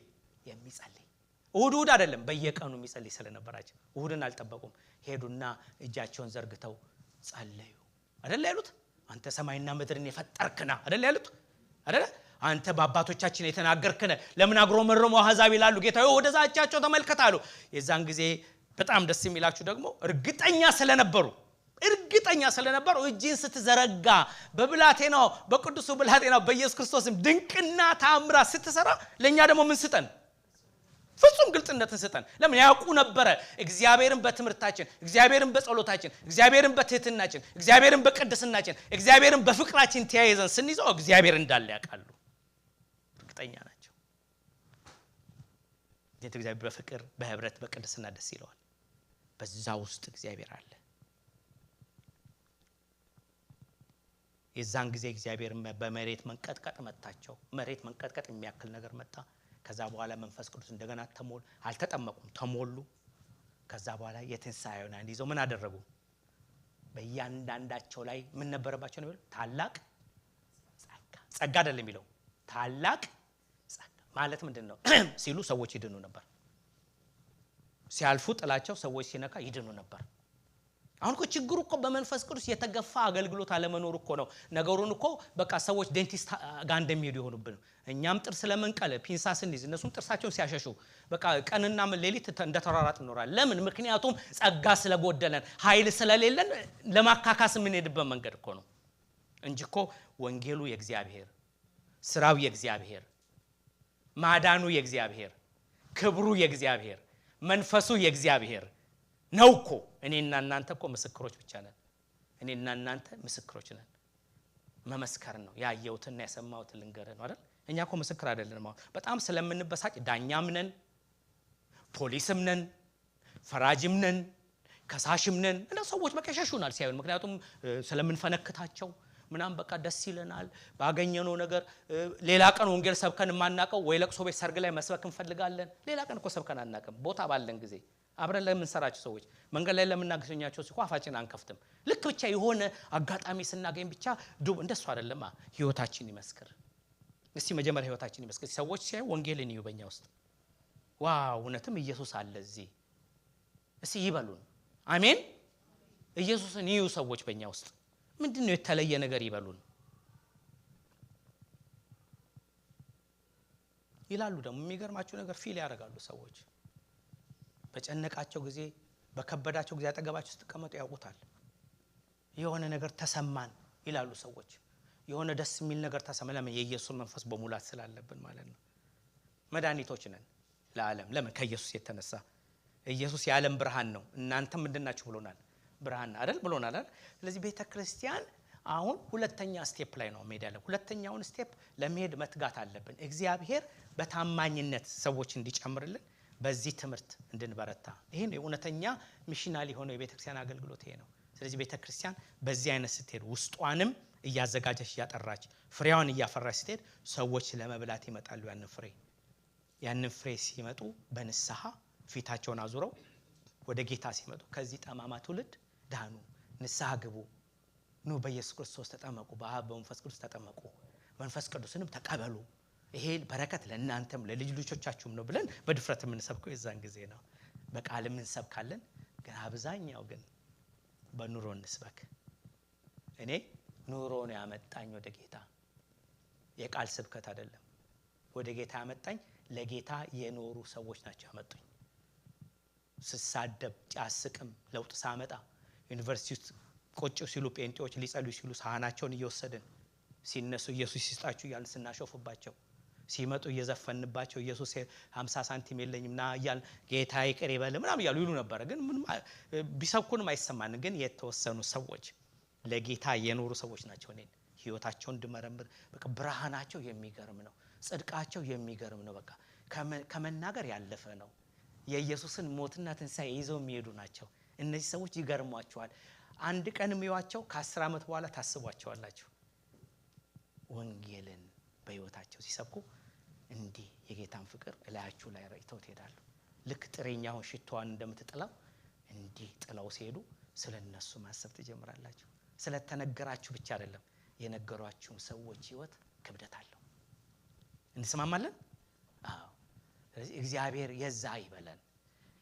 የሚጸልይ እሁድ አይደለም በየቀኑ የሚጸልይ ስለነበራቸው እሁድን አልጠበቁም። ሄዱና እጃቸውን ዘርግተው ጸለዩ አይደለ ያሉት። አንተ ሰማይና ምድርን የፈጠርክና አይደለ ያሉት አይደለ አንተ በአባቶቻችን የተናገርክነ ለምን አግሮመረሙ አሕዛብ ይላሉ። ጌታዬ ወደዛ እጃቸው ተመልከታሉ። የዛን ጊዜ በጣም ደስ የሚላችሁ ደግሞ እርግጠኛ ስለነበሩ እጅን ስትዘረጋ በብላቴናው በቅዱሱ ብላቴናው በኢየሱስ ክርስቶስም ድንቅና ተአምራት ስትሰራ ለኛ ደግሞ ምን ስጠን? ፍጹም ግልጽነትን ስጠን። ለምን ያውቁ ነበር እግዚአብሔርን በትምህርታችን እግዚአብሔርን በጸሎታችን እግዚአብሔርን በትህትናችን እግዚአብሔርን በቅድስናችን እግዚአብሔርን በፍቅራችን ተያይዘን ስንይዘው እግዚአብሔር እንዳለ ያውቃሉ። እርግጠኛ ናቸው። እግዚአብሔር በፍቅር በህብረት በቅድስና ደስ ይለዋል። በዛ ውስጥ እግዚአብሔር አለ። የዛን ጊዜ እግዚአብሔር በመሬት መንቀጥቀጥ መታቸው። መሬት መንቀጥቀጥ የሚያክል ነገር መጣ። ከዛ በኋላ መንፈስ ቅዱስ እንደገና አልተጠመቁም ተሞሉ። ከዛ በኋላ የትንሣኤውን አንድ ይዘው ምን አደረጉ? በእያንዳንዳቸው ላይ ምን ነበረባቸው ነው? ታላቅ ጸጋ አይደለም የሚለው ታላቅ ጸጋ ማለት ምንድነው ሲሉ ሰዎች ይድኑ ነበር። ሲያልፉ ጥላቸው ሰዎች ሲነካ ይድኑ ነበር። አሁን እኮ ችግሩ እኮ በመንፈስ ቅዱስ የተገፋ አገልግሎት አለመኖር እኮ ነው። ነገሩን እኮ በቃ ሰዎች ዴንቲስት ጋር እንደሚሄዱ ይሆኑብን። እኛም ጥርስ ለመንቀል ፒንሳ ስንይዝ እነሱም ጥርሳቸውን ሲያሸሹ በቃ ቀንና ሌሊት እንደተራራጥ እንኖራለን። ለምን? ምክንያቱም ጸጋ ስለጎደለን ኃይል ስለሌለን ለማካካስ የምንሄድበት መንገድ እኮ ነው እንጂ እኮ ወንጌሉ የእግዚአብሔር፣ ስራው የእግዚአብሔር፣ ማዳኑ የእግዚአብሔር፣ ክብሩ የእግዚአብሔር፣ መንፈሱ የእግዚአብሔር ነው እኮ። እኔና እናንተ እኮ ምስክሮች ብቻ ነን። እኔና እናንተ ምስክሮች ነን። መመስከር ነው። ያየሁትና የሰማሁትን ልንገርህ ነው አይደል? እኛ እኮ ምስክር አይደለንም። በጣም ስለምንበሳጭ ዳኛም ነን፣ ፖሊስም ነን፣ ፈራጅም ነን፣ ከሳሽም ነን። እና ሰዎች መከሸሹናል ሲያዩን፣ ምክንያቱም ስለምንፈነክታቸው ምናም በቃ ደስ ይለናል ባገኘነው ነገር። ሌላ ቀን ወንጌል ሰብከን ማናቀው ወይ ለቅሶ ቤት ሰርግ ላይ መስበክ እንፈልጋለን። ሌላ ቀን እኮ ሰብከን አናቀም። ቦታ ባለን ጊዜ አብረን ለምንሰራቸው ሰዎች መንገድ ላይ ለምናገኛቸው ሲቆ አፋችን አንከፍትም። ልክ ብቻ የሆነ አጋጣሚ ስናገኝ ብቻ እንደሱ አይደለም። ህይወታችን ይመስክር። እስቲ መጀመሪያ ህይወታችን ይመስክር። ሰዎች ሲያዩ ወንጌልን ይዩ በእኛ ውስጥ። ዋው እውነትም ኢየሱስ አለ እዚህ። እስቲ ይበሉን። አሜን። ኢየሱስን ይዩ ሰዎች በእኛ ውስጥ። ምንድነው የተለየ ነገር ይበሉን ይላሉ። ደግሞ የሚገርማችሁ ነገር ፊል ያደርጋሉ ሰዎች። በጨነቃቸው ጊዜ በከበዳቸው ጊዜ አጠገባቸው ተቀመጡ ያውቁታል። የሆነ ነገር ተሰማን ይላሉ ሰዎች። የሆነ ደስ የሚል ነገር ተሰማን። ለምን? የኢየሱስ መንፈስ በሙላት ስላለብን ማለት ነው። መድኃኒቶች ነን ለዓለም። ለምን? ከኢየሱስ የተነሳ። ኢየሱስ የዓለም ብርሃን ነው። እናንተ ምንድናችሁ ብሎናል? ብርሃን አይደል ብሎናል አይደል? ስለዚህ ቤተክርስቲያን አሁን ሁለተኛ ስቴፕ ላይ ነው መሄድ ያለው። ሁለተኛውን ስቴፕ ለመሄድ መትጋት አለብን። እግዚአብሔር በታማኝነት ሰዎች እንዲጨምርልን በዚህ ትምህርት እንድንበረታ። ይሄ ነው እውነተኛ ሚሽናል የሆነው የቤተክርስቲያን አገልግሎት ይሄ ነው። ስለዚህ ቤተክርስቲያን በዚህ አይነት ስትሄድ ውስጧንም እያዘጋጀች እያጠራች ፍሬዋን እያፈራች ስትሄድ ሰዎች ለመብላት ይመጣሉ። ያንን ፍሬ ሲመጡ በንስሐ ፊታቸውን አዙረው ወደ ጌታ ሲመጡ ከዚህ ጠማማ ትውልድ ዳኑ፣ ንስሐ ግቡ፣ ኑ በኢየሱስ ክርስቶስ ተጠመቁ፣ በአብ በመንፈስ ቅዱስ ተጠመቁ፣ መንፈስ ቅዱስንም ተቀበሉ፣ ይሄ በረከት ለእናንተም ለልጅ ልጆቻችሁም ነው ብለን በድፍረት የምንሰብከው የዛን ጊዜ ነው። በቃልም እንሰብካለን፣ ግን አብዛኛው ግን በኑሮ እንስበክ። እኔ ኑሮ ነው ያመጣኝ ወደ ጌታ፣ የቃል ስብከት አይደለም። ወደ ጌታ ያመጣኝ ለጌታ የኖሩ ሰዎች ናቸው ያመጡኝ። ስሳደብ ጫስቅም ለውጥ ሳመጣ ዩኒቨርሲቲ ውስጥ ቁጭ ሲሉ ጴንጤዎች ሊጸልዩ ሲሉ ሳህናቸውን እየወሰድን ሲነሱ ኢየሱስ ይስጣችሁ እያልን ስናሾፍባቸው ሲመጡ እየዘፈንባቸው ኢየሱስ 50 ሳንቲም የለኝምና እያል ጌታ ይቅር ይበል ምናምን እያሉ ይሉ ነበር። ግን ምንም ቢሰብኩንም አይሰማንም። ግን የተወሰኑ ሰዎች ለጌታ የኖሩ ሰዎች ናቸው። እኔን ህይወታቸውን እንድመረምር በቃ ብርሃናቸው የሚገርም ነው፣ ጽድቃቸው የሚገርም ነው። በቃ ከመናገር ያለፈ ነው። የኢየሱስን ሞትና ትንሣኤ ይዘው የሚሄዱ ናቸው። እነዚህ ሰዎች ይገርሟቸዋል። አንድ ቀን የሚዋቸው ከ10 ዓመት በኋላ ታስቧቸዋላችሁ። ወንጌልን በህይወታቸው ሲሰብኩ እንዲህ የጌታን ፍቅር እላያችሁ ላይ ረጭተው ይሄዳሉ። ልክ ጥሬኛውን ሽቷን እንደምትጥላው እንዲህ ጥላው ሲሄዱ ስለነሱ ማሰብ ትጀምራላችሁ። ስለተነገራችሁ ብቻ አይደለም፣ የነገሯችሁ ሰዎች ህይወት ክብደት አለው። እንስማማለን? አዎ። ስለዚህ እግዚአብሔር የዛ ይበለን።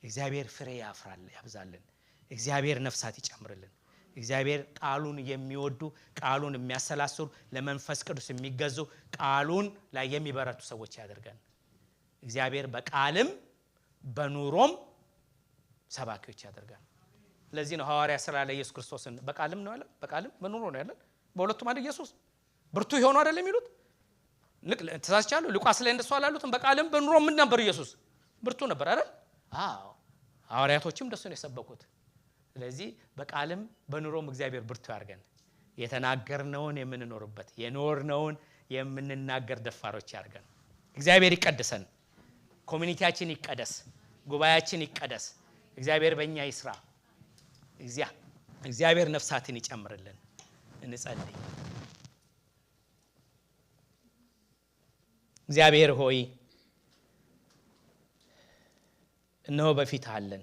እግዚአብሔር ፍሬ ያፍራል ያብዛልን። እግዚአብሔር ነፍሳት ይጨምርልን። እግዚአብሔር ቃሉን የሚወዱ ቃሉን የሚያሰላስሉ ለመንፈስ ቅዱስ የሚገዙ ቃሉን ላይ የሚበረቱ ሰዎች ያደርገን። እግዚአብሔር በቃልም በኑሮም ሰባኪዎች ያደርገን። ለዚህ ነው ሐዋርያ ሥራ ላይ ኢየሱስ ክርስቶስን በቃልም ነው ያለ፣ በቃልም በኑሮ ነው ያለ። በሁለቱም አንድ ኢየሱስ ብርቱ ይሆኑ አይደል የሚሉት? ተሳስቻለሁ። ሉቃስ ላይ እንደሱ አላሉትም? በቃልም በኑሮ ምን ነበር ኢየሱስ? ብርቱ ነበር አይደል? አዎ። ሐዋርያቶችም እንደሱ ነው የሰበኩት። ስለዚህ በቃልም በኑሮም እግዚአብሔር ብርቱ ያርገን። የተናገርነውን የምንኖርበት የኖርነውን የምንናገር ደፋሮች ያርገን። እግዚአብሔር ይቀደሰን። ኮሚኒቲያችን ይቀደስ፣ ጉባኤያችን ይቀደስ። እግዚአብሔር በእኛ ይስራ። እግዚአብሔር ነፍሳትን ይጨምርልን። እንጸልይ። እግዚአብሔር ሆይ እነሆ በፊትህ አለን።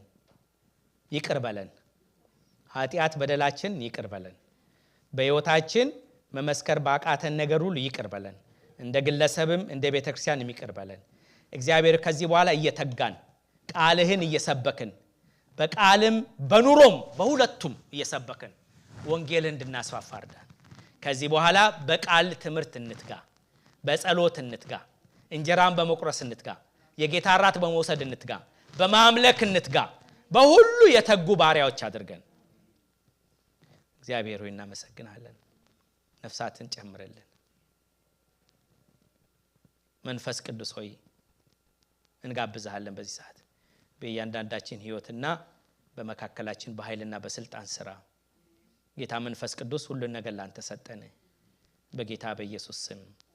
ይቅር በለን። ኃጢአት በደላችን ይቅር በለን። በሕይወታችን መመስከር ባቃተን ነገር ሁሉ ይቅር በለን። እንደ ግለሰብም እንደ ቤተክርስቲያንም ይቅር በለን። እግዚአብሔር ከዚህ በኋላ እየተጋን ቃልህን እየሰበክን በቃልም በኑሮም በሁለቱም እየሰበከን ወንጌልን እንድናስፋፋ እርዳን። ከዚህ በኋላ በቃል ትምህርት እንትጋ፣ በጸሎት እንትጋ፣ እንጀራን በመቁረስ እንትጋ፣ የጌታ ራት በመውሰድ እንትጋ፣ በማምለክ እንትጋ፣ በሁሉ የተጉ ባሪያዎች አድርገን። እግዚአብሔር ሆይ እናመሰግናለን። ነፍሳትን ጨምርልን። መንፈስ ቅዱስ ሆይ እንጋብዛለን። በዚህ ሰዓት በእያንዳንዳችን ህይወትና በመካከላችን በኃይልና በስልጣን ስራ ጌታ መንፈስ ቅዱስ ሁሉን ነገር ላንተ ሰጠን። በጌታ በኢየሱስ ስም